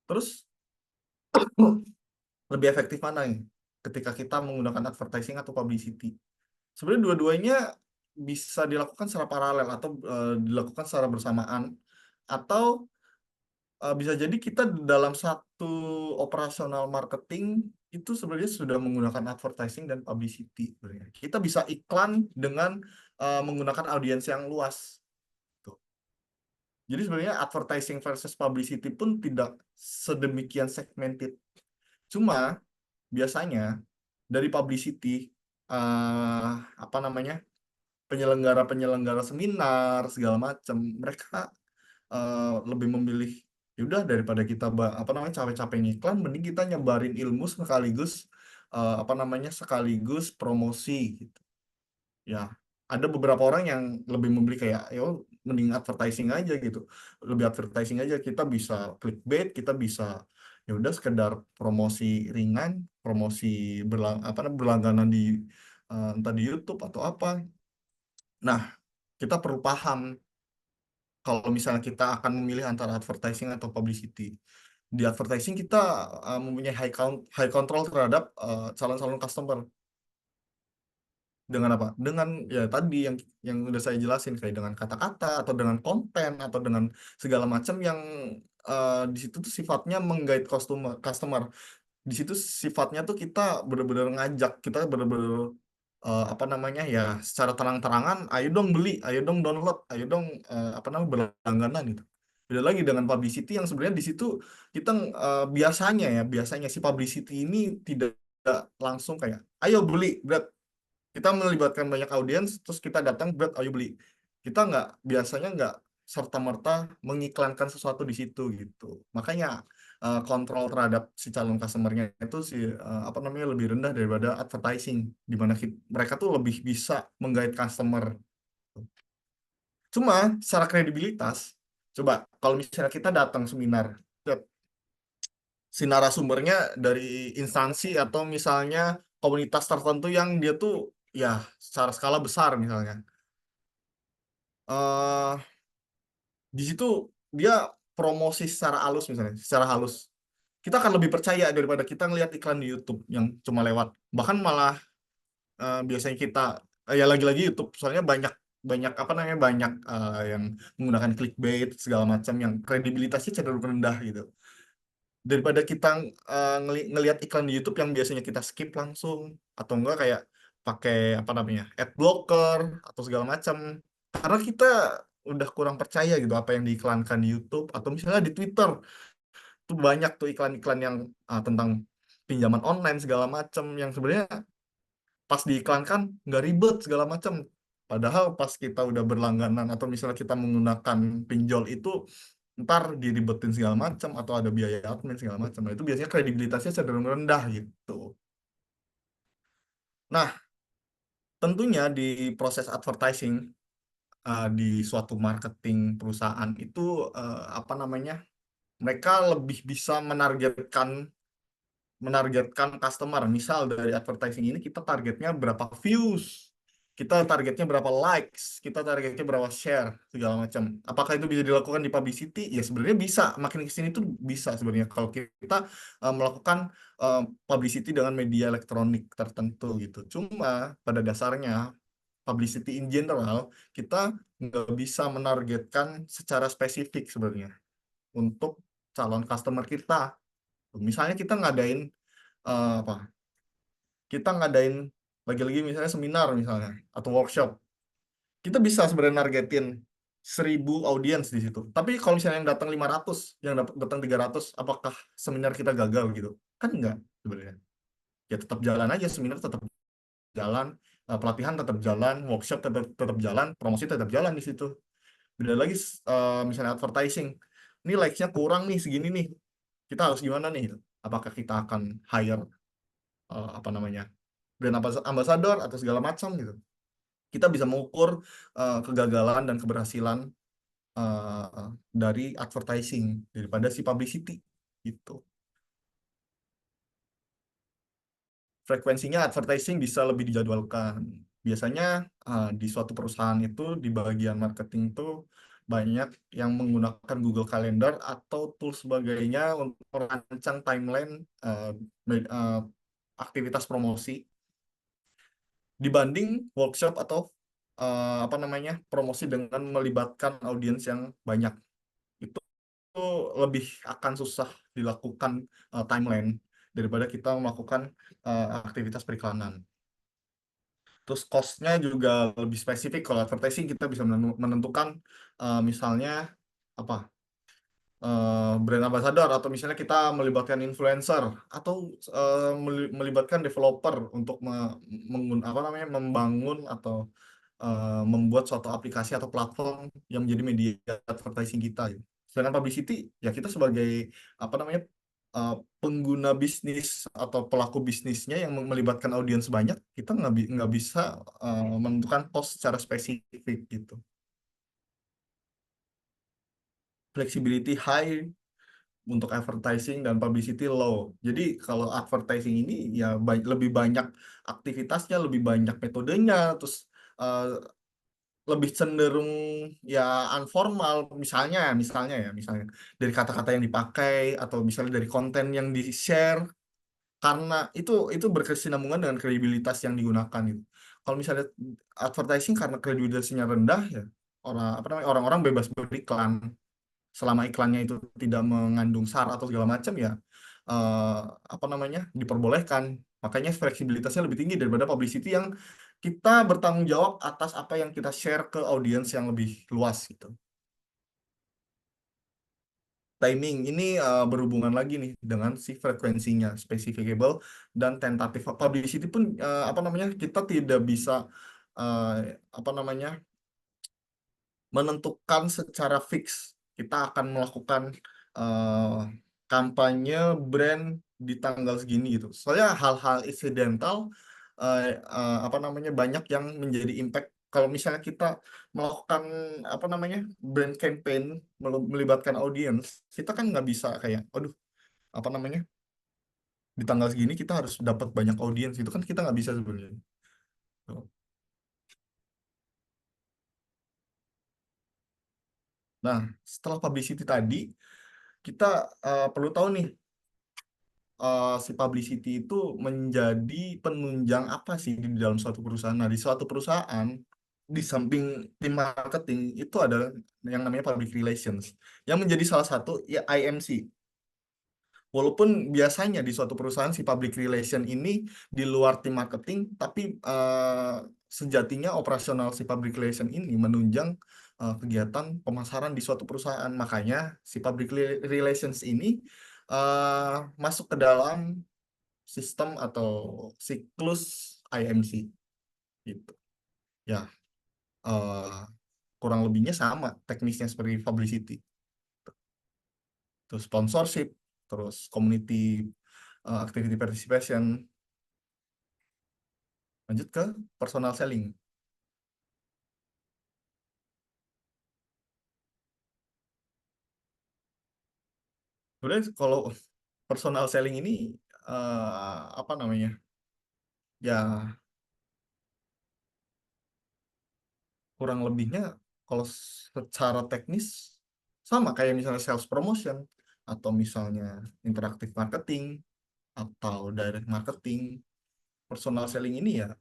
Terus lebih efektif mana nih ketika kita menggunakan advertising atau publicity? Sebenarnya dua-duanya bisa dilakukan secara paralel atau dilakukan secara bersamaan, atau bisa jadi kita dalam satu operasional marketing itu sebenarnya sudah menggunakan advertising dan publicity. Sebenarnya kita bisa iklan dengan menggunakan audiens yang luas. Jadi sebenarnya advertising versus publicity pun tidak sedemikian segmented. Cuma biasanya dari publicity apa namanya penyelenggara seminar segala macam, mereka lebih memilih yaudah daripada kita apa namanya capek-capek ngiklan, mending kita nyebarin ilmu sekaligus apa namanya sekaligus promosi gitu. Ya, ada beberapa orang yang lebih membeli kayak ya mending advertising aja gitu, lebih advertising aja, kita bisa clickbait, kita bisa ya udah sekedar promosi ringan, promosi berlangganan di entah di YouTube atau apa. Nah, kita perlu paham kalau misalnya kita akan memilih antara advertising atau publicity. Di advertising kita mempunyai high control terhadap calon-calon customer. Dengan apa? Dengan ya tadi yang udah saya jelasin, kayak dengan kata-kata atau dengan konten atau dengan segala macam yang di situ tuh sifatnya menggait customer. Di situ sifatnya tuh kita benar-benar ngajak, kita benar-benar apa namanya ya secara terang-terangan, ayo dong beli, ayo dong download, ayo dong apa namanya berlangganan gitu. Beda lagi dengan publicity yang sebenarnya di situ kita biasanya si publicity ini tidak langsung kayak ayo beli, berat. Kita melibatkan banyak audiens, terus kita datang berat ayo beli. Kita biasanya nggak serta-merta mengiklankan sesuatu di situ gitu. Makanya kontrol terhadap si calon customernya itu apa namanya lebih rendah daripada advertising, di mana mereka tuh lebih bisa menggait customer. Cuma secara kredibilitas, coba kalau misalnya kita datang seminar, si narasumbernya dari instansi atau misalnya komunitas tertentu yang dia tuh ya secara skala besar misalnya, eh di situ dia promosi secara halus, misalnya secara halus, kita akan lebih percaya daripada kita ngelihat iklan di YouTube yang cuma lewat. Bahkan malah biasanya kita ya lagi-lagi YouTube, soalnya banyak banyak apa namanya banyak yang menggunakan clickbait segala macam yang kredibilitasnya cenderung rendah gitu, daripada kita ngelihat iklan di YouTube yang biasanya kita skip langsung, atau enggak kayak pakai apa namanya ad blocker atau segala macam, karena kita udah kurang percaya gitu apa yang diiklankan di YouTube atau misalnya di Twitter. Tuh banyak tuh iklan-iklan yang tentang pinjaman online segala macam yang sebenarnya pas diiklankan nggak ribet segala macam. Padahal pas kita udah berlangganan atau misalnya kita menggunakan pinjol itu ntar diribetin segala macam atau ada biaya admin segala macam. Nah, itu biasanya kredibilitasnya cenderung rendah gitu. Nah, tentunya di proses advertising di suatu marketing perusahaan itu apa namanya? Mereka lebih bisa menargetkan customer. Misal dari advertising ini kita targetnya berapa views, kita targetnya berapa likes, kita targetnya berapa share, segala macam. Apakah itu bisa dilakukan di publicity? Ya sebenarnya bisa. Makin ke sini tuh bisa sebenarnya kalau kita melakukan publicity dengan media elektronik tertentu gitu. Cuma pada dasarnya publicity in general kita nggak bisa menargetkan secara spesifik sebenarnya untuk calon customer kita. Misalnya kita ngadain apa? Kita ngadain lagi-lagi misalnya seminar misalnya atau workshop. Kita bisa sebenarnya nargetin 1.000 audiens di situ. Tapi kalau misalnya yang datang 500, yang datang 300, apakah seminar kita gagal gitu? Kan enggak sebenarnya. Ya tetap jalan aja, seminar tetap jalan, pelatihan tetap jalan, workshop tetap jalan, promosi tetap jalan di situ. Beda lagi misalnya advertising. Ini likes-nya kurang nih segini nih. Kita harus gimana nih? Apakah kita akan hire apa namanya? brand ambassador atau segala macam gitu. Kita bisa mengukur kegagalan dan keberhasilan dari advertising daripada si publicity gitu. Frekuensinya advertising bisa lebih dijadwalkan. Biasanya di suatu perusahaan itu di bagian marketing itu banyak yang menggunakan Google Calendar atau tools sebagainya untuk merancang timeline aktivitas promosi dibanding workshop atau apa namanya promosi dengan melibatkan audiens yang banyak. Itu lebih akan susah dilakukan timeline daripada kita melakukan aktivitas periklanan. Terus cost-nya juga lebih spesifik. Kalau advertising kita bisa menentukan misalnya apa brand ambassador atau misalnya kita melibatkan influencer atau melibatkan developer untuk apa namanya membangun atau membuat suatu aplikasi atau platform yang menjadi media advertising kita. Gitu. Sedangkan publicity ya kita sebagai apa namanya pengguna bisnis atau pelaku bisnisnya yang melibatkan audiens banyak, kita nggak bisa menentukan cost secara spesifik gitu. Flexibility high untuk advertising dan publicity low. Jadi kalau advertising ini ya lebih banyak aktivitasnya, lebih banyak metodenya, terus lebih cenderung ya unformal misalnya dari kata-kata yang dipakai atau misalnya dari konten yang di-share karena itu berkesinambungan dengan kredibilitas yang digunakan itu. Kalau misalnya advertising karena kredibilitasnya rendah ya orang-orang bebas beriklan selama iklannya itu tidak mengandung syarat atau segala macam ya apa namanya diperbolehkan. Makanya fleksibilitasnya lebih tinggi daripada publicity yang kita bertanggung jawab atas apa yang kita share ke audiens yang lebih luas gitu. Timing ini berhubungan lagi nih dengan si frekuensinya, specificable dan tentatif. Publicity pun apa namanya kita tidak bisa apa namanya menentukan secara fix kita akan melakukan kampanye brand di tanggal segini gitu. Soalnya hal-hal insidental apa namanya banyak yang menjadi impact kalau misalnya kita melakukan apa namanya brand campaign melibatkan audiens, kita kan nggak bisa kayak, aduh apa namanya di tanggal segini kita harus dapat banyak audiens itu kan kita nggak bisa sebenarnya. Nah, setelah publicity tadi, kita perlu tahu nih, si publicity itu menjadi penunjang apa sih di dalam suatu perusahaan. Nah, di suatu perusahaan, di samping tim marketing, itu ada yang namanya public relations, yang menjadi salah satu ya IMC. Walaupun biasanya di suatu perusahaan si public relation ini di luar tim marketing, tapi sejatinya operasional si public relation ini menunjang kegiatan pemasaran di suatu perusahaan. Makanya si public relations ini masuk ke dalam sistem atau siklus IMC gitu. Ya, eh, kurang lebihnya sama teknisnya seperti publicity, terus sponsorship, terus community activity participation, lanjut ke personal selling. Sebenarnya kalau personal selling ini apa namanya? Ya, kurang lebihnya kalau secara teknis sama kayak misalnya sales promotion atau misalnya interactive marketing atau direct marketing. Personal selling ini ya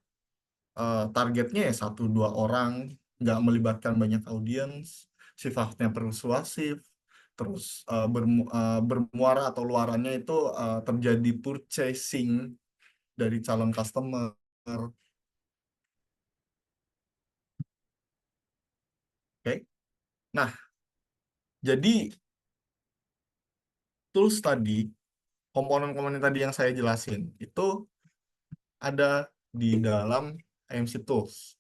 targetnya ya 1-2 orang, nggak melibatkan banyak audiens, sifatnya persuasif, terus bermuara atau luarannya itu terjadi purchasing dari calon customer. Oke. Nah, jadi tools tadi, komponen-komponen tadi yang saya jelasin, itu ada di dalam IMC Tools.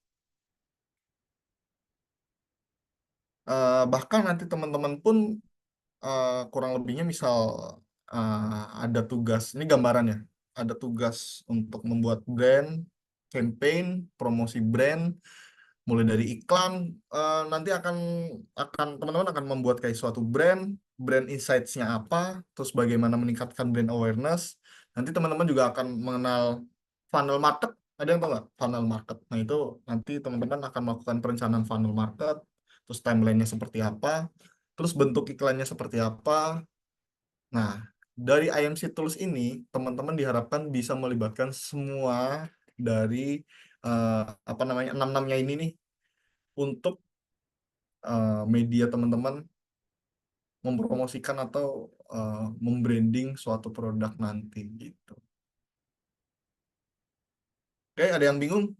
Bahkan nanti teman-teman pun kurang lebihnya misal ada tugas, ini gambarannya, ada tugas untuk membuat brand, campaign, promosi brand, mulai dari iklan, nanti akan teman-teman akan membuat kayak suatu brand insights-nya apa, terus bagaimana meningkatkan brand awareness. Nanti teman-teman juga akan mengenal funnel market. Ada yang tahu nggak funnel market? Nah, itu nanti teman-teman akan melakukan perencanaan funnel market, terus timeline-nya seperti apa, terus bentuk iklannya seperti apa. Nah, dari IMC Tools ini, teman-teman diharapkan bisa melibatkan semua dari eh, apa namanya 6-6-nya ini nih untuk media teman-teman mempromosikan atau membranding suatu produk nanti gitu. Oke, ada yang bingung?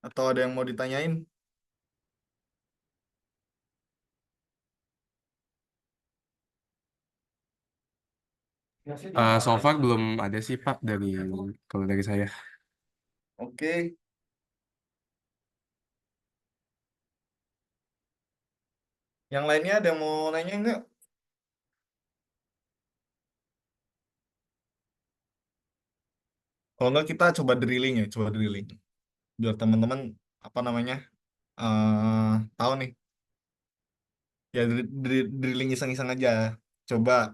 Atau ada yang mau ditanyain? So far belum ada sih Pak kalau dari saya. Oke. Yang lainnya ada yang mau nanya nggak? Kalau nggak kita coba drilling ya, coba drilling. Biar teman-teman apa namanya tahu nih. Ya drilling iseng-iseng aja. Coba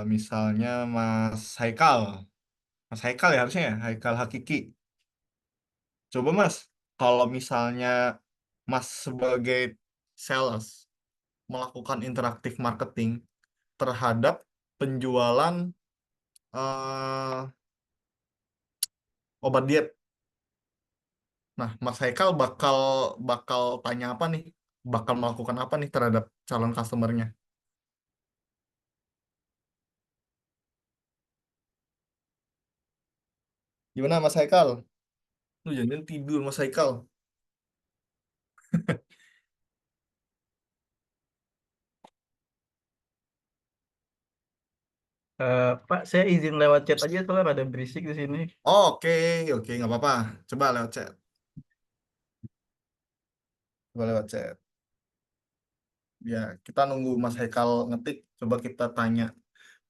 misalnya Mas Haikal. Mas Haikal ya harusnya ya, Haikal Hakiki. Coba Mas, kalau misalnya Mas sebagai sales melakukan interaktif marketing terhadap penjualan eh, obat diet. Nah, Mas Haikal bakal bakal tanya apa nih? Bakal melakukan apa nih terhadap calon customernya? Gimana Mas Haikal? Lu jangan tidur Mas Haikal. Pak, saya izin lewat chat aja soalnya ada berisik di sini. Oke, oke, nggak apa-apa. Coba lewat chat. Coba lewat chat. Ya, kita nunggu Mas Haikal ngetik. Coba kita tanya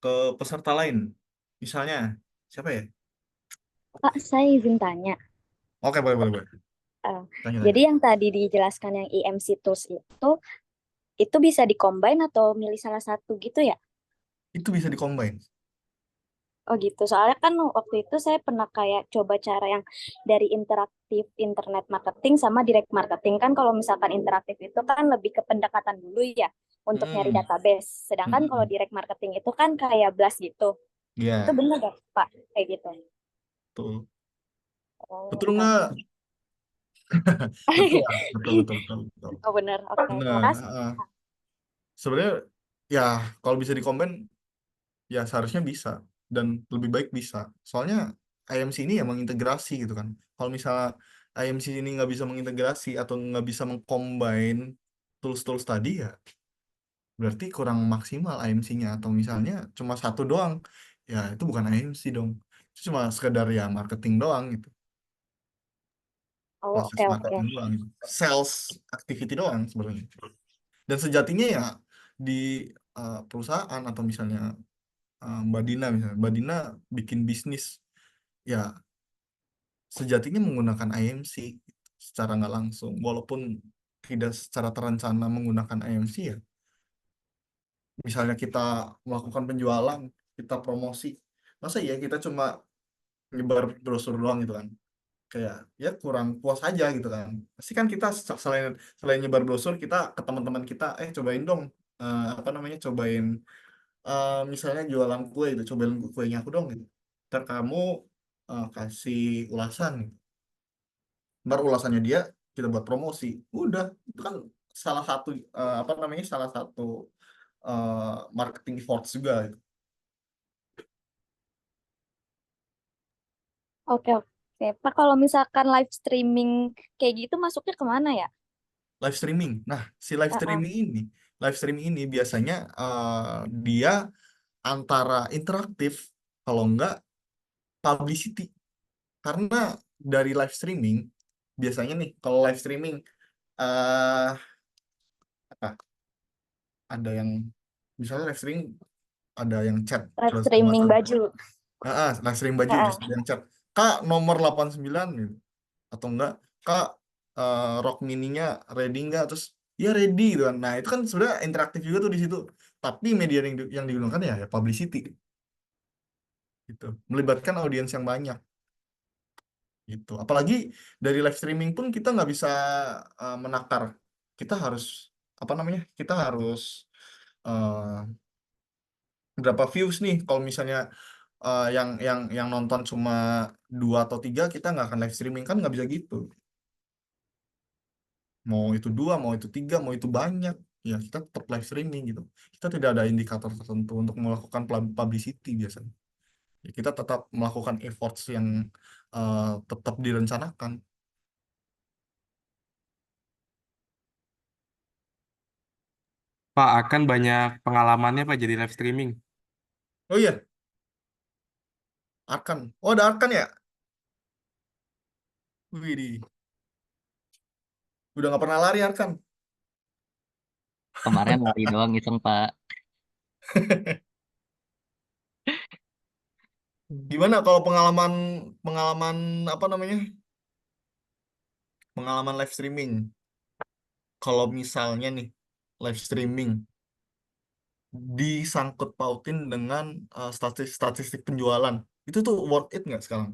ke peserta lain. Misalnya, siapa ya? Pak, saya izin tanya. Oke, boleh, boleh, boleh. Eh, Tanya, jadi tanya. yang tadi dijelaskan yang IMC Tools itu bisa di-combine atau milih salah satu gitu ya? Itu bisa di-combine. Oh gitu. Soalnya kan waktu itu saya pernah kayak coba cara yang dari interaktif internet marketing sama direct marketing. Kan kalau misalkan interaktif itu kan lebih ke pendekatan dulu ya untuk nyari Hmm. database. Sedangkan kalau Hmm. direct marketing itu kan kayak blast gitu. Itu Ya, benar gak Pak? Kayak gitu. betul. Oh, Betul oke. nggak? Betul, lah. Betul, betul, betul, betul. Oh benar. Oke. Benar. Makasih. Sebenarnya ya kalau bisa di-combine ya seharusnya bisa dan lebih baik bisa. Soalnya IMC ini ya mengintegrasi gitu kan. Kalau misalnya IMC ini nggak bisa mengintegrasi atau nggak bisa mengcombine tools-tools tadi ya berarti kurang maksimal AMC-nya, atau misalnya cuma satu doang, ya itu bukan AMC dong, itu cuma sekedar ya marketing doang gitu, Oh, proses oke oke. marketing doang gitu. Sales activity doang sebenarnya. Dan sejatinya ya di perusahaan atau misalnya Mbak Dina misalnya, Mbak Dina bikin bisnis ya sejatinya menggunakan IMC secara nggak langsung, walaupun tidak secara terencana menggunakan IMC ya. Misalnya kita melakukan penjualan, kita promosi, masa ya kita cuma nyebar brosur doang gitu kan? Kayak ya kurang puas aja gitu kan. Pasti kan kita selain selain nyebar brosur, kita ke teman-teman kita, cobain dong, apa namanya, cobain, misalnya jualan kue itu, cobain kuenya aku dong gitu. Ntar kamu kasih ulasan gitu. Ntar ulasannya dia kita buat promosi, udah itu kan salah satu, apa namanya, salah satu marketing efforts juga gitu. Oke oke. Pak, kalau misalkan live streaming kayak gitu masuknya kemana ya? Live streaming, nah si live Heeh. streaming ini biasanya dia antara interaktif, kalau enggak publicity, karena dari live streaming biasanya nih, kalau live streaming eh apa, ada yang misalnya live streaming, ada yang chat Live terus streaming WhatsApp. baju. Live stream baju Heeh. terus ada yang chat, Kak nomor 89 gitu. Atau enggak, Kak, rok mininya ready enggak, terus ya ready gitu kan. Nah itu kan sebenarnya interaktif juga tuh di situ, tapi media yang digunakan ya publicity gitu, melibatkan audiens yang banyak gitu. Apalagi dari live streaming pun kita nggak bisa menakar, kita harus apa namanya, kita harus eh, berapa views nih. Kalau misalnya yang nonton cuma 2 atau 3, kita nggak akan live streaming, kan nggak bisa gitu. Mau itu 2, mau itu 3, mau itu banyak, ya kita tetap live streaming gitu. Kita tidak ada indikator tertentu untuk melakukan publicity biasanya. Ya, kita tetap melakukan efforts yang tetap direncanakan. Pak, akan banyak pengalamannya Pak jadi live streaming. Oh iya, Arkan. Oh ada Arkan ya? Wih, udah nggak pernah lari Arkan. Kemarin lari doang iseng Pak. Gimana kalau pengalaman pengalaman apa namanya? Pengalaman live streaming. Kalau misalnya nih live streaming disangkut pautin dengan statistik penjualan, itu tuh worth it nggak sekarang?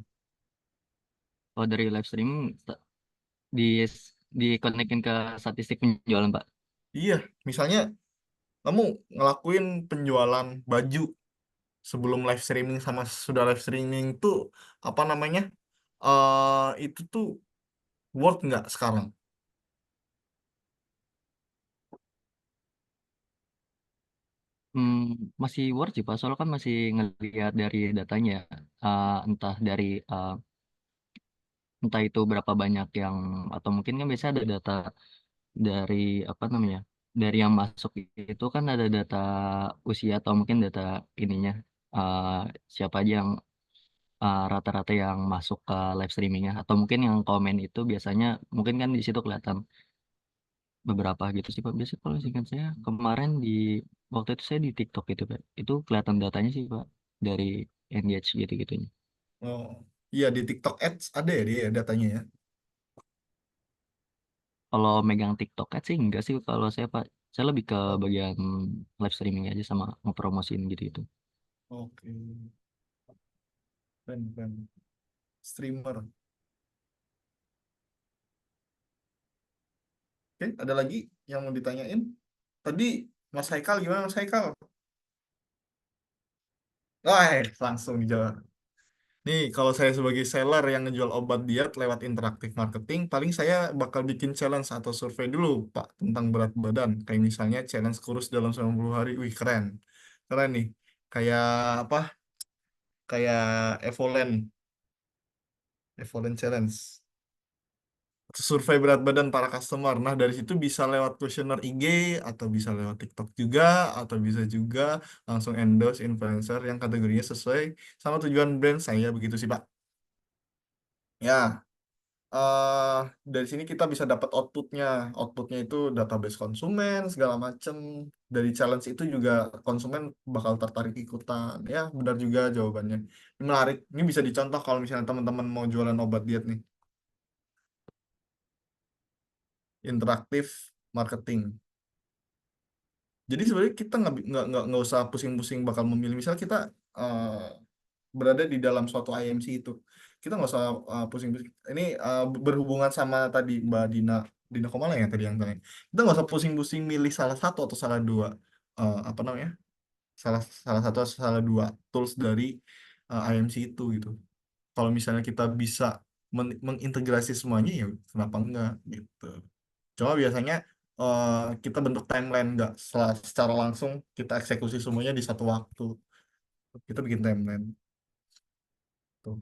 Kalau dari live streaming di dikonekin ke statistik penjualan Pak. Iya, misalnya kamu ngelakuin penjualan baju sebelum live streaming sama sudah live streaming tuh apa namanya? Itu tuh worth nggak sekarang? Hmm, masih worth sih Pak, soalnya kan masih ngelihat dari datanya, entah dari entah itu berapa banyak yang, atau mungkin kan biasanya ada data dari apa namanya, dari yang masuk itu kan ada data usia atau mungkin data ininya, uh, siapa aja yang rata-rata yang masuk ke live streamingnya, atau mungkin yang komen itu biasanya mungkin kan di situ kelihatan beberapa gitu sih Pak. Biasanya kalau singkat saya kemarin di waktu itu saya di TikTok itu Pak, itu kelihatan datanya sih Pak dari engage gitu-gitunya. Oh, iya di TikTok Ads ada ya dia datanya ya. Kalau megang TikTok Ads sih enggak sih kalau saya Pak. Saya lebih ke Oh, bagian live streaming aja sama ngepromosiin gitu-gitu. oke, keren keren. Streamer. Oke, ada lagi yang mau ditanyain? Tadi Mas Haikal gimana Mas Haikal? Langsung dijawab. Nih, kalau saya sebagai seller yang ngejual obat diet lewat interaktif marketing, paling saya bakal bikin challenge atau survei dulu, Pak, tentang berat badan. Kayak misalnya challenge kurus dalam 90 hari. Wih, keren. Keren nih. Kayak apa? Kayak Evolen. Evolen Challenge. survei berat badan para customer. Nah, dari situ bisa lewat kuesioner IG atau bisa lewat TikTok juga atau bisa juga langsung endorse influencer yang kategorinya sesuai sama tujuan brand saya, begitu sih, Pak. Ya, eh dari sini kita bisa dapat outputnya. Outputnya itu database konsumen segala macem. Dari challenge itu juga konsumen bakal tertarik ikutan. Ya, benar juga jawabannya. Ini menarik. Ini bisa dicontoh kalau misalnya teman-teman mau jualan obat diet nih. Interaktif marketing. Jadi sebenarnya kita nggak usah pusing-pusing bakal memilih. Misal kita berada di dalam suatu IMC itu, kita nggak usah pusing-pusing. Ini berhubungan sama tadi Mbak Dina Komala ya tadi yang tanya. Kita nggak usah pusing-pusing milih salah satu atau salah dua apa namanya salah satu atau salah dua tools dari IMC itu gitu. Kalau misalnya kita bisa mengintegrasi semuanya ya kenapa enggak gitu. Cuma biasanya kita bentuk timeline nggak secara langsung kita eksekusi semuanya di satu waktu. Kita bikin timeline. Tuh.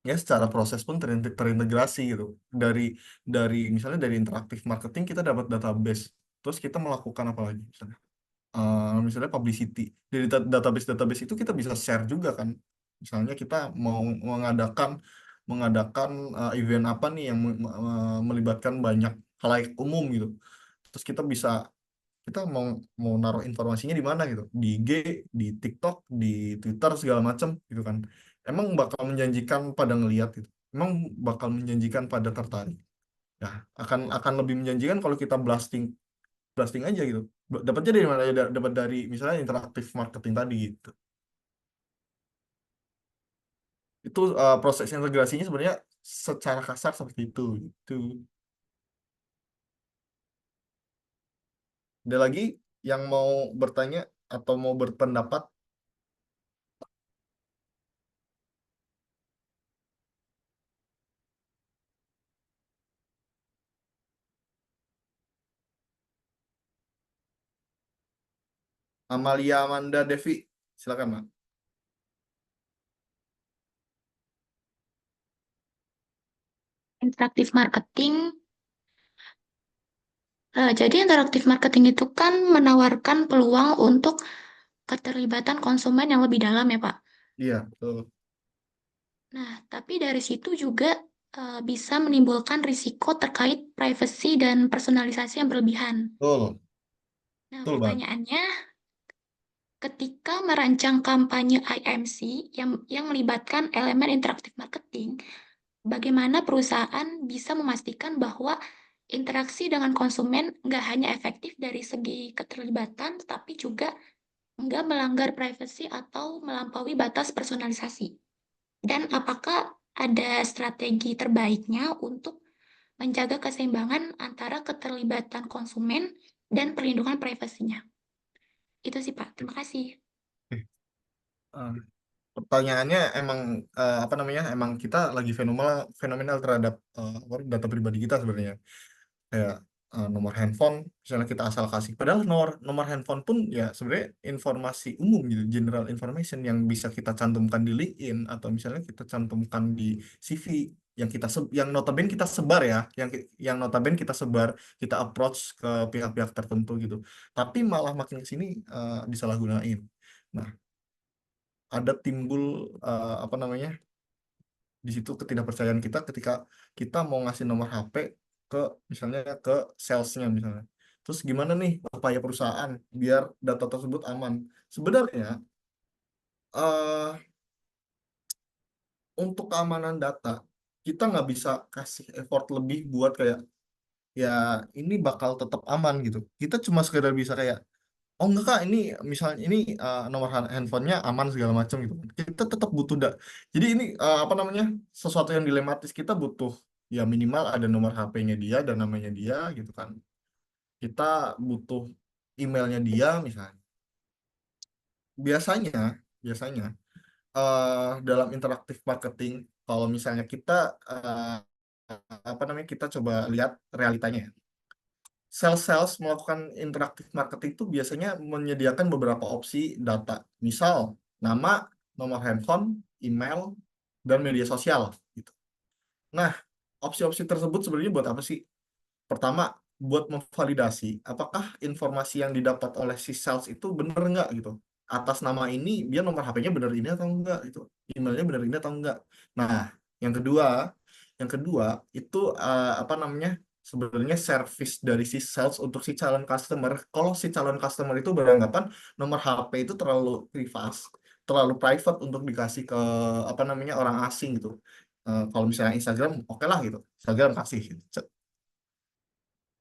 Ya secara proses pun terintegrasi gitu. Dari misalnya dari interaktif marketing kita dapat database. Terus kita melakukan apa lagi misalnya? Misalnya publicity. Dari database itu kita bisa share juga kan. Misalnya kita mau mengadakan event apa nih yang melibatkan banyak khalayak umum gitu. Terus kita mau naruh informasinya di mana gitu, di IG, di TikTok, di Twitter segala macam gitu kan. Emang bakal menjanjikan pada ngelihat gitu. Emang bakal menjanjikan pada tertarik. Ya, akan lebih menjanjikan kalau kita blasting blasting aja gitu. Dapatnya dari mana ya? Dapat dari misalnya interaktif marketing tadi gitu. Itu proses integrasinya sebenarnya secara kasar seperti itu gitu. Ada lagi yang mau bertanya atau mau berpendapat? Amalia Amanda Devi, silakan, Mak. Interaktif marketing. Jadi interaktif marketing itu kan menawarkan peluang untuk keterlibatan konsumen yang lebih dalam ya, Pak. Iya, betul. Nah, tapi dari situ juga bisa menimbulkan risiko terkait privacy dan personalisasi yang berlebihan. Betul, Nah, betul banget. pertanyaannya, ketika merancang kampanye IMC yang melibatkan elemen interaktif marketing, bagaimana perusahaan bisa memastikan bahwa interaksi dengan konsumen nggak hanya efektif dari segi keterlibatan, tetapi juga nggak melanggar privasi atau melampaui batas personalisasi? Dan apakah ada strategi terbaiknya untuk menjaga keseimbangan antara keterlibatan konsumen dan perlindungan privasinya? Itu sih, Pak. Terima kasih. Eh, Pertanyaannya emang apa namanya? Emang kita lagi fenomenal terhadap data pribadi kita sebenarnya. Kayak nomor handphone, misalnya kita asal kasih. Padahal nomor handphone pun ya sebenarnya informasi umum gitu, general information yang bisa kita cantumkan di LinkedIn atau misalnya kita cantumkan di CV yang notabene kita sebar ya, yang notabene kita sebar, kita approach ke pihak-pihak tertentu gitu. Tapi malah makin ke sini disalahgunain. Nah, ada timbul apa namanya? Di situ ketidakpercayaan kita ketika kita mau ngasih nomor HP ke misalnya ke salesnya misalnya. Terus gimana nih upaya perusahaan biar data tersebut aman? Sebenarnya eh untuk keamanan data kita nggak bisa kasih effort lebih buat kayak ya ini bakal tetap aman gitu. Kita cuma sekedar bisa kayak oh enggak Kak, ini misalnya ini nomor handphonenya aman segala macam gitu kan. Kita tetap butuh Jadi ini apa namanya? Sesuatu yang dilematis kita butuh ya minimal ada nomor HP-nya dia dan namanya dia gitu kan. Kita butuh emailnya dia misalnya. Biasanya biasanya dalam interaktif marketing kalau misalnya kita apa namanya kita coba lihat realitanya ya. Sales melakukan interaktif marketing itu biasanya menyediakan beberapa opsi data. Misal, nama, nomor handphone, email, dan media sosial. Gitu. Nah, opsi-opsi tersebut sebenarnya buat apa sih? Pertama, buat memvalidasi apakah informasi yang didapat oleh si sales itu bener nggak gitu. Atas nama ini, dia nomor HP-nya bener ini atau enggak gitu. Emailnya bener ini atau enggak. Nah, yang kedua itu apa namanya? Sebenarnya service dari si sales untuk si calon customer. Kalau si calon customer itu beranggapan nomor HP itu terlalu terlalu private untuk dikasih ke apa namanya orang asing gitu. Kalau misalnya Instagram, oke lah gitu. Instagram kasih gitu.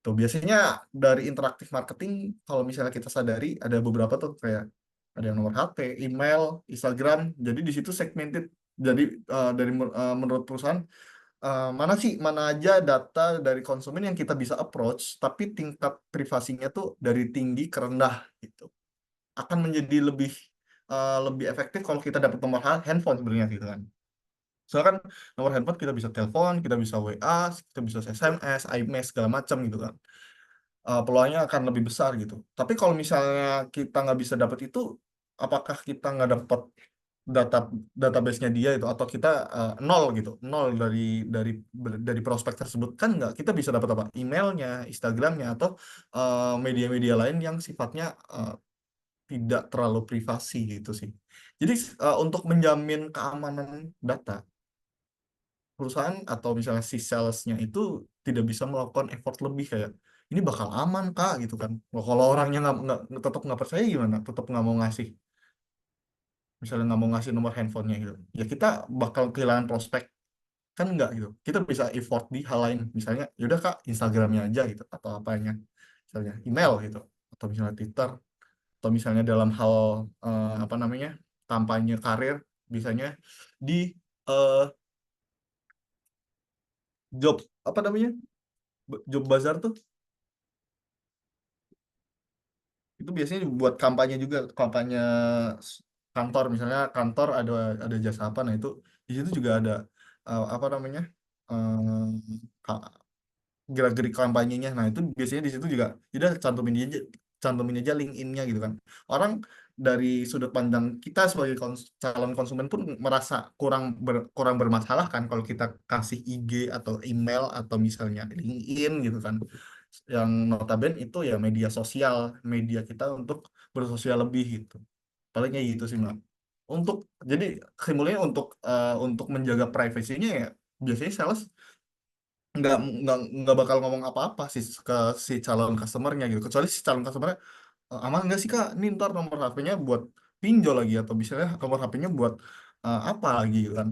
Tuh, biasanya dari interaktif marketing, kalau misalnya kita sadari, ada beberapa tuh kayak ada yang nomor HP, email, Instagram. Jadi di situ segmented. Jadi menurut perusahaan, mana aja data dari konsumen yang kita bisa approach, tapi tingkat privasinya tuh dari tinggi ke rendah gitu. Akan menjadi lebih efektif kalau kita dapat nomor handphone sebenarnya gitu kan. Soalnya kan nomor handphone kita bisa telepon, kita bisa WA, kita bisa SMS, iMessage segala macam gitu kan. Peluangnya akan lebih besar gitu. Tapi kalau misalnya kita nggak bisa dapat itu, apakah kita nggak dapat data database-nya dia itu atau kita nol gitu, nol dari prospek tersebut kan nggak, kita bisa dapat apa? Emailnya, Instagramnya atau media-media lain yang sifatnya tidak terlalu privasi gitu sih. Jadi untuk menjamin keamanan data, perusahaan atau misalnya si salesnya itu tidak bisa melakukan effort lebih kayak ini bakal aman kak gitu kan. Wah, kalau orangnya tetap nggak percaya gimana, tetap nggak mau ngasih, misalnya nggak mau ngasih nomor handphonenya gitu, ya kita bakal kehilangan prospek kan, nggak gitu. Kita bisa effort di hal lain, misalnya yaudah kak Instagramnya aja gitu atau apanya, misalnya email gitu atau misalnya Twitter, atau misalnya dalam hal apa namanya kampanye karir, misalnya di eh, job apa namanya, job bazar tuh, itu biasanya buat kampanye juga, kampanye kantor, misalnya kantor ada jasa apa, nah itu di situ juga ada apa namanya eh, ka- gerak-gerik kampanyenya, nah itu biasanya di situ juga tidak cantumin aja LinkedIn-nya gitu kan. Orang dari sudut pandang kita sebagai calon konsumen pun merasa kurang bermasalah kan kalau kita kasih IG atau email atau misalnya LinkedIn gitu kan, yang notabene itu ya media sosial, media kita untuk bersosial lebih gitu. Palingnya gitu sih Mbak. Untuk jadi kesimpulannya untuk menjaga privasinya ya biasanya sales nggak nggak bakal ngomong apa-apa sih ke si calon customernya gitu, kecuali si calon customernya aman nggak sih kak ini ntar nomor HP-nya buat pinjol lagi atau misalnya nomor HP-nya buat apa lagi gitu kan,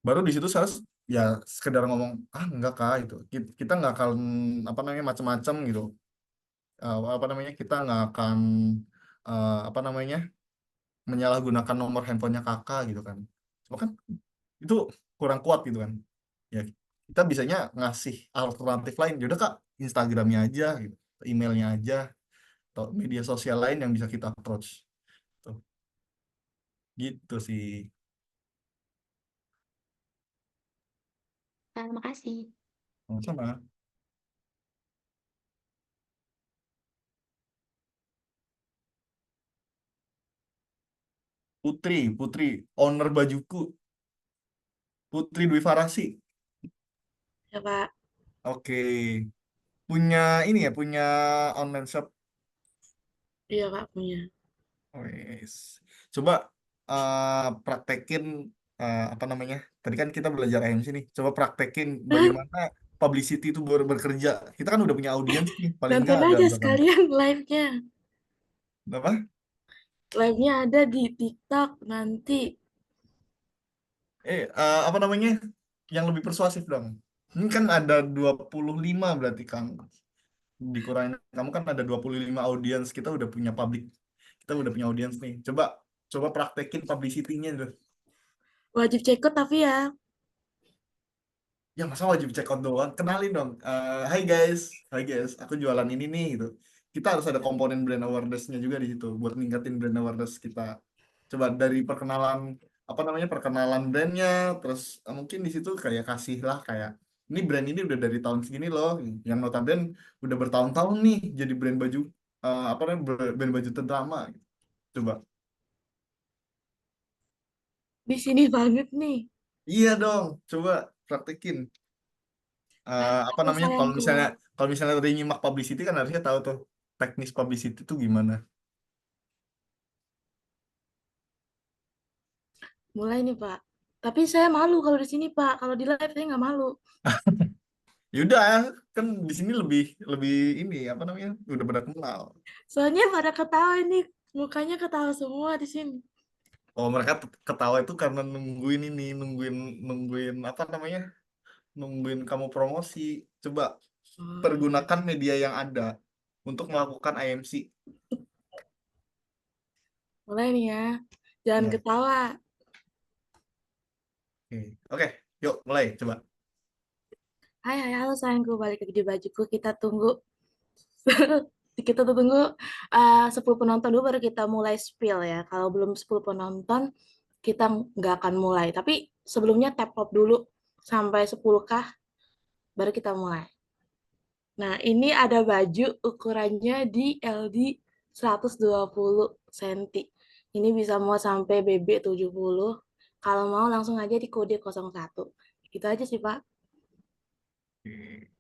baru di situ sales ya sekedar ngomong enggak kak itu kita nggak akan apa namanya macam-macam gitu. Apa namanya kita nggak akan apa namanya menyalahgunakan nomor handphonenya kakak gitu kan, cuma kan itu kurang kuat gitu kan, ya kita bisanya ngasih alternatif lain, yaudah kak Instagramnya aja gitu, emailnya aja atau media sosial lain yang bisa kita approach tuh, gitu sih. Terima kasih. Sama. Putri owner bajuku, Putri Dwi Farasi. Ya, Pak. Oke, punya ini ya, punya online shop. Iya, Pak, punya. Wes. Coba praktekin apa namanya? Tadi kan kita belajar AMC nih. Coba praktekin bagaimana publicity itu bekerja. Kita kan udah punya audiens nih, paling Nonton enggak ada aja berapa? sekalian live-nya. Apa? Live-nya ada di TikTok nanti. Apa namanya? Yang lebih persuasif dong. Ini kan ada 25 berarti Kang. Dikurangin kamu kan ada 25 audiens, kita udah punya publik. Kita udah punya audiens nih. Coba praktekin publicity-nya tuh. Wajib check out tapi ya. Ya masa wajib check out doang, kenalin dong. Hai guys, aku jualan ini nih gitu. Kita harus ada komponen brand awareness-nya juga di situ buat ningkatin brand awareness kita. Coba dari perkenalan, apa namanya, perkenalan brandnya, terus mungkin di situ kayak kasih lah kayak ini brand ini udah dari tahun segini loh, yang notabene udah bertahun-tahun nih jadi brand baju, apa namanya, brand baju ternama. Coba. Di sini banget nih. Iya dong, coba praktekin. Apa Aku namanya, sayangku. kalau misalnya dari nyimak publicity kan harusnya tahu tuh teknis publicity itu gimana. Mulai nih, Pak. Tapi saya malu kalau di sini, Pak. Kalau di live saya nggak malu. Yaudah, kan di sini lebih lebih ini apa namanya, udah pada kenal. Soalnya pada ketawa ini, mukanya ketawa semua di sini. Oh, mereka ketawa itu karena nungguin ini, nungguin nungguin apa namanya, nungguin kamu promosi. Coba Oh, pergunakan media yang ada untuk melakukan IMC. mulai nih ya. Jangan Ya, ketawa. oke. Oke, yuk mulai coba. Hai, hai, halo sayangku. Balik lagi di bajuku. Kita tunggu. Kita tunggu 10 penonton dulu baru kita mulai spill ya. Kalau belum 10 penonton, kita nggak akan mulai. Tapi sebelumnya tap up dulu sampai 10K, baru kita mulai. Nah, ini ada baju ukurannya di LD 120 cm. Ini bisa muat sampai BB 70. Kalau mau langsung aja di kode 01. Gitu aja sih, Pak. Oke.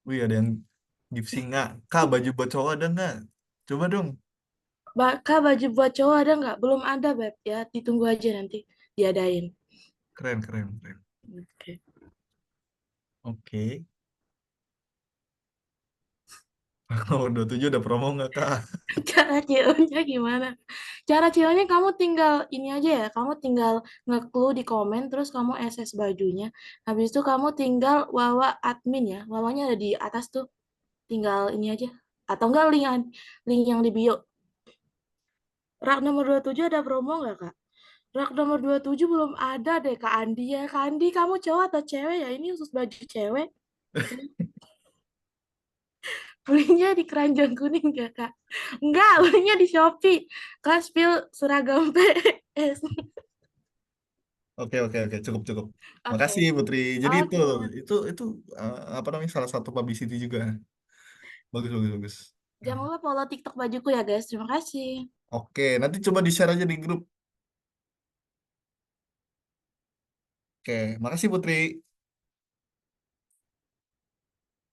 Wih, ada yang gift singa. Kak, baju buat cowok ada nggak? Coba dong. Kak, baju buat cowok ada nggak? Belum ada, Beb. Ya, ditunggu aja nanti diadain. Keren, keren, keren. Oke. Oke. Oh, 27 udah promo nggak, Kak? Cara CEO-nya gimana? Cara CEO-nya kamu tinggal ini aja ya, kamu tinggal nge-clue di komen, terus kamu SS bajunya. Habis itu kamu tinggal wawa admin ya, wawanya ada di atas tuh. Tinggal ini aja. Atau enggak link yang di bio. Rak nomor 27 ada promo nggak, Kak? Rak nomor 27 belum ada deh, Kak Andi ya. Kak Andi, kamu cowok atau cewek ya? Ini khusus baju cewek. Belinya di Keranjang Kuning nggak, Kak? Enggak, belinya di Shopee. Kak, spill seragam PS. Oke, oke, oke, cukup, cukup. Oke. Makasih, Putri. Jadi itu Oke. itu apa namanya, salah satu publicity juga. Bagus, bagus, bagus. Jangan lupa follow TikTok bajuku ya, guys. Terima kasih. Oke, nanti coba di-share aja di grup. Oke, makasih Putri.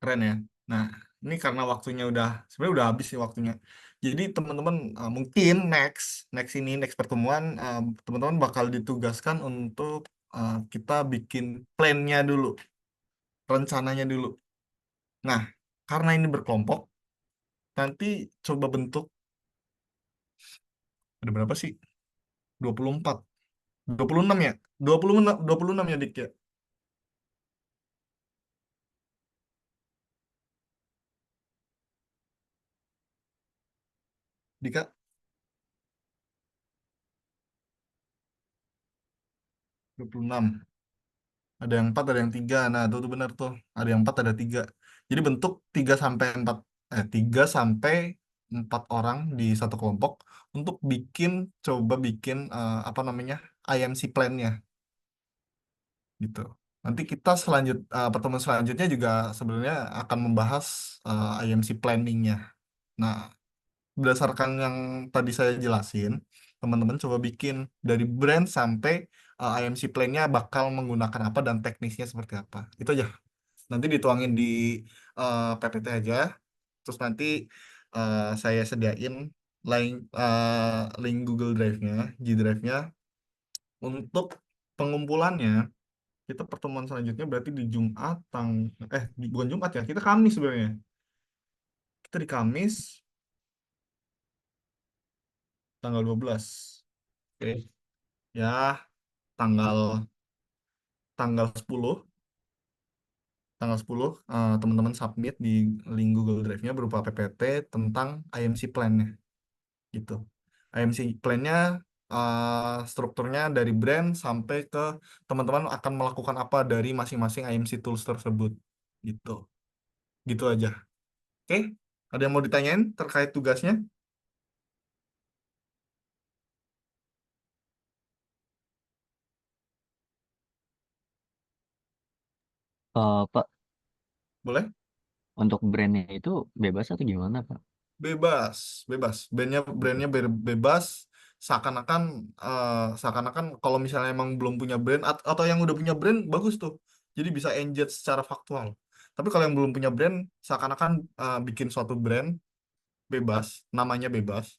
Keren ya. Nah, ini karena waktunya sebenarnya udah habis sih waktunya. Jadi teman-teman, mungkin next pertemuan, teman-teman bakal ditugaskan untuk kita bikin plan-nya dulu, rencananya dulu. Nah, karena ini berkelompok, nanti coba bentuk, ada berapa sih? 24, 26 ya? 26 ya, Dik ya? Dika? 26. Ada yang 4, ada yang 3. Nah, tuh benar tuh. Ada yang 4, ada 3. Jadi bentuk 3 sampai 4 orang di satu kelompok untuk coba bikin apa namanya, IMC plan-nya gitu. Nanti kita pertemuan selanjutnya juga sebenarnya akan membahas IMC planning-nya. Nah, berdasarkan yang tadi saya jelasin, teman-teman coba bikin dari brand sampai IMC plan-nya bakal menggunakan apa dan teknisnya seperti apa. Itu aja. Nanti dituangin di PPT aja. Terus nanti saya sediain link Google Drive-nya, G Drive-nya untuk pengumpulannya. Kita pertemuan selanjutnya berarti di Jumat bukan Jumat ya, kita Kamis sebenarnya. Kita di Kamis tanggal 12. Oke. Ya, tanggal tanggal 10 teman-teman submit di link Google Drive-nya berupa PPT tentang IMC plan-nya gitu. IMC plan-nya strukturnya dari brand sampai ke teman-teman akan melakukan apa dari masing-masing IMC tools tersebut gitu. Gitu aja. Oke? Ada yang mau ditanyain terkait tugasnya? Pak, Boleh? untuk brandnya itu bebas atau gimana, Pak? Bebas, bebas. Brandnya bebas. Seakan-akan kalau misalnya emang belum punya brand atau yang udah punya brand bagus tuh. Jadi bisa engage secara faktual. Tapi kalau yang belum punya brand, seakan-akan bikin suatu brand bebas, namanya bebas.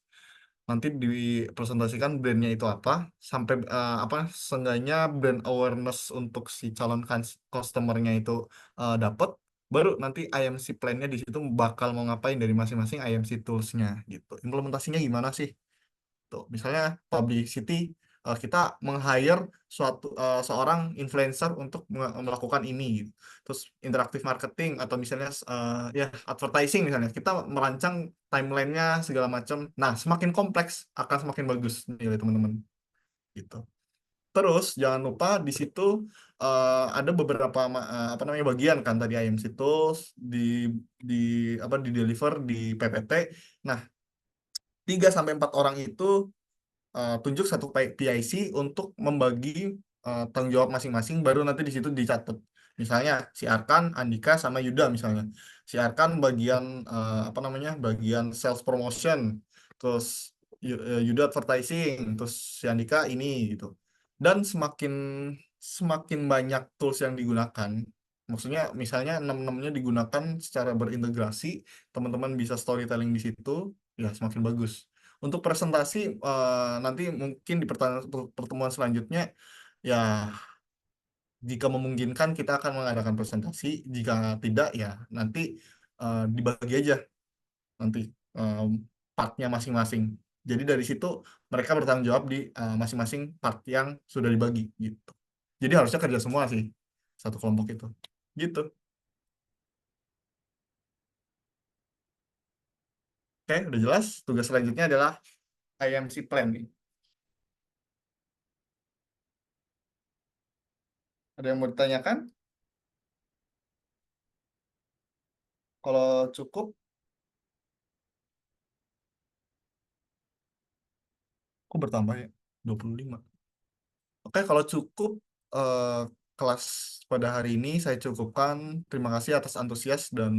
Nanti dipresentasikan brandnya itu apa, sampai seenggaknya brand awareness untuk si calon customernya itu dapat, baru nanti IMC plan-nya di situ bakal mau ngapain dari masing-masing IMC tools-nya gitu. Implementasinya gimana sih? Tuh, misalnya publicity, kita meng-hire seorang influencer untuk melakukan ini gitu. Terus interaktif marketing atau misalnya ya advertising misalnya, kita merancang timelinenya segala macam. Nah, semakin kompleks akan semakin bagus nilai teman-teman gitu. Terus jangan lupa di situ ada beberapa bagian kan tadi IMC tools di deliver di PPT. Nah, 3 sampai 4 orang itu tunjuk satu PIC untuk membagi tanggung jawab masing-masing, baru nanti di situ dicatat. Misalnya si Arkan, Andika sama Yuda misalnya. Si Arkan bagian bagian sales promotion, terus Yuda advertising, terus si Andika ini gitu. Dan semakin banyak tools yang digunakan, maksudnya misalnya 6-6-nya digunakan secara berintegrasi, teman-teman bisa storytelling di situ, ya semakin bagus. Untuk presentasi nanti mungkin di pertemuan selanjutnya ya, jika memungkinkan kita akan mengadakan presentasi, jika tidak ya nanti dibagi aja nanti partnya masing-masing. Jadi dari situ mereka bertanggung jawab di masing-masing part yang sudah dibagi gitu. Jadi harusnya kerja semua sih satu kelompok itu. Gitu. Oke, udah jelas. Tugas selanjutnya adalah IMC plan nih. Ada yang mau ditanyakan? Kalau cukup, kok bertambah ya? 25. Oke, kalau cukup eh, kelas pada hari ini saya cukupkan. Terima kasih atas antusias dan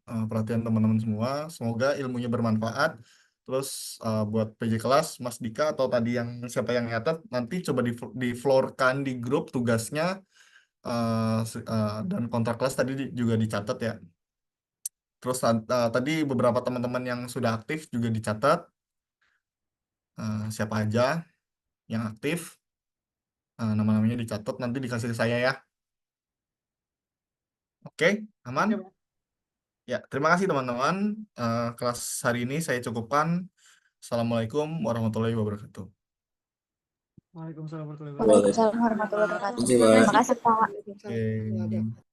perhatian teman-teman semua. Semoga ilmunya bermanfaat. Terus buat PJ kelas, Mas Dika atau tadi yang siapa yang nyatet, nanti coba di-floorkan di grup tugasnya, dan kontrak kelas tadi juga dicatat ya. Terus tadi beberapa teman-teman yang sudah aktif juga dicatat. Siapa aja yang aktif, nama-namanya dicatat, nanti dikasih ke saya ya. Oke, aman? Ya, terima kasih teman-teman. Kelas hari ini saya cukupkan. Assalamualaikum warahmatullahi wabarakatuh. Waalaikumsalam warahmatullahi wabarakatuh. Waalaikumsalam warahmatullahi wabarakatuh. Terima kasih, Pak. Oke.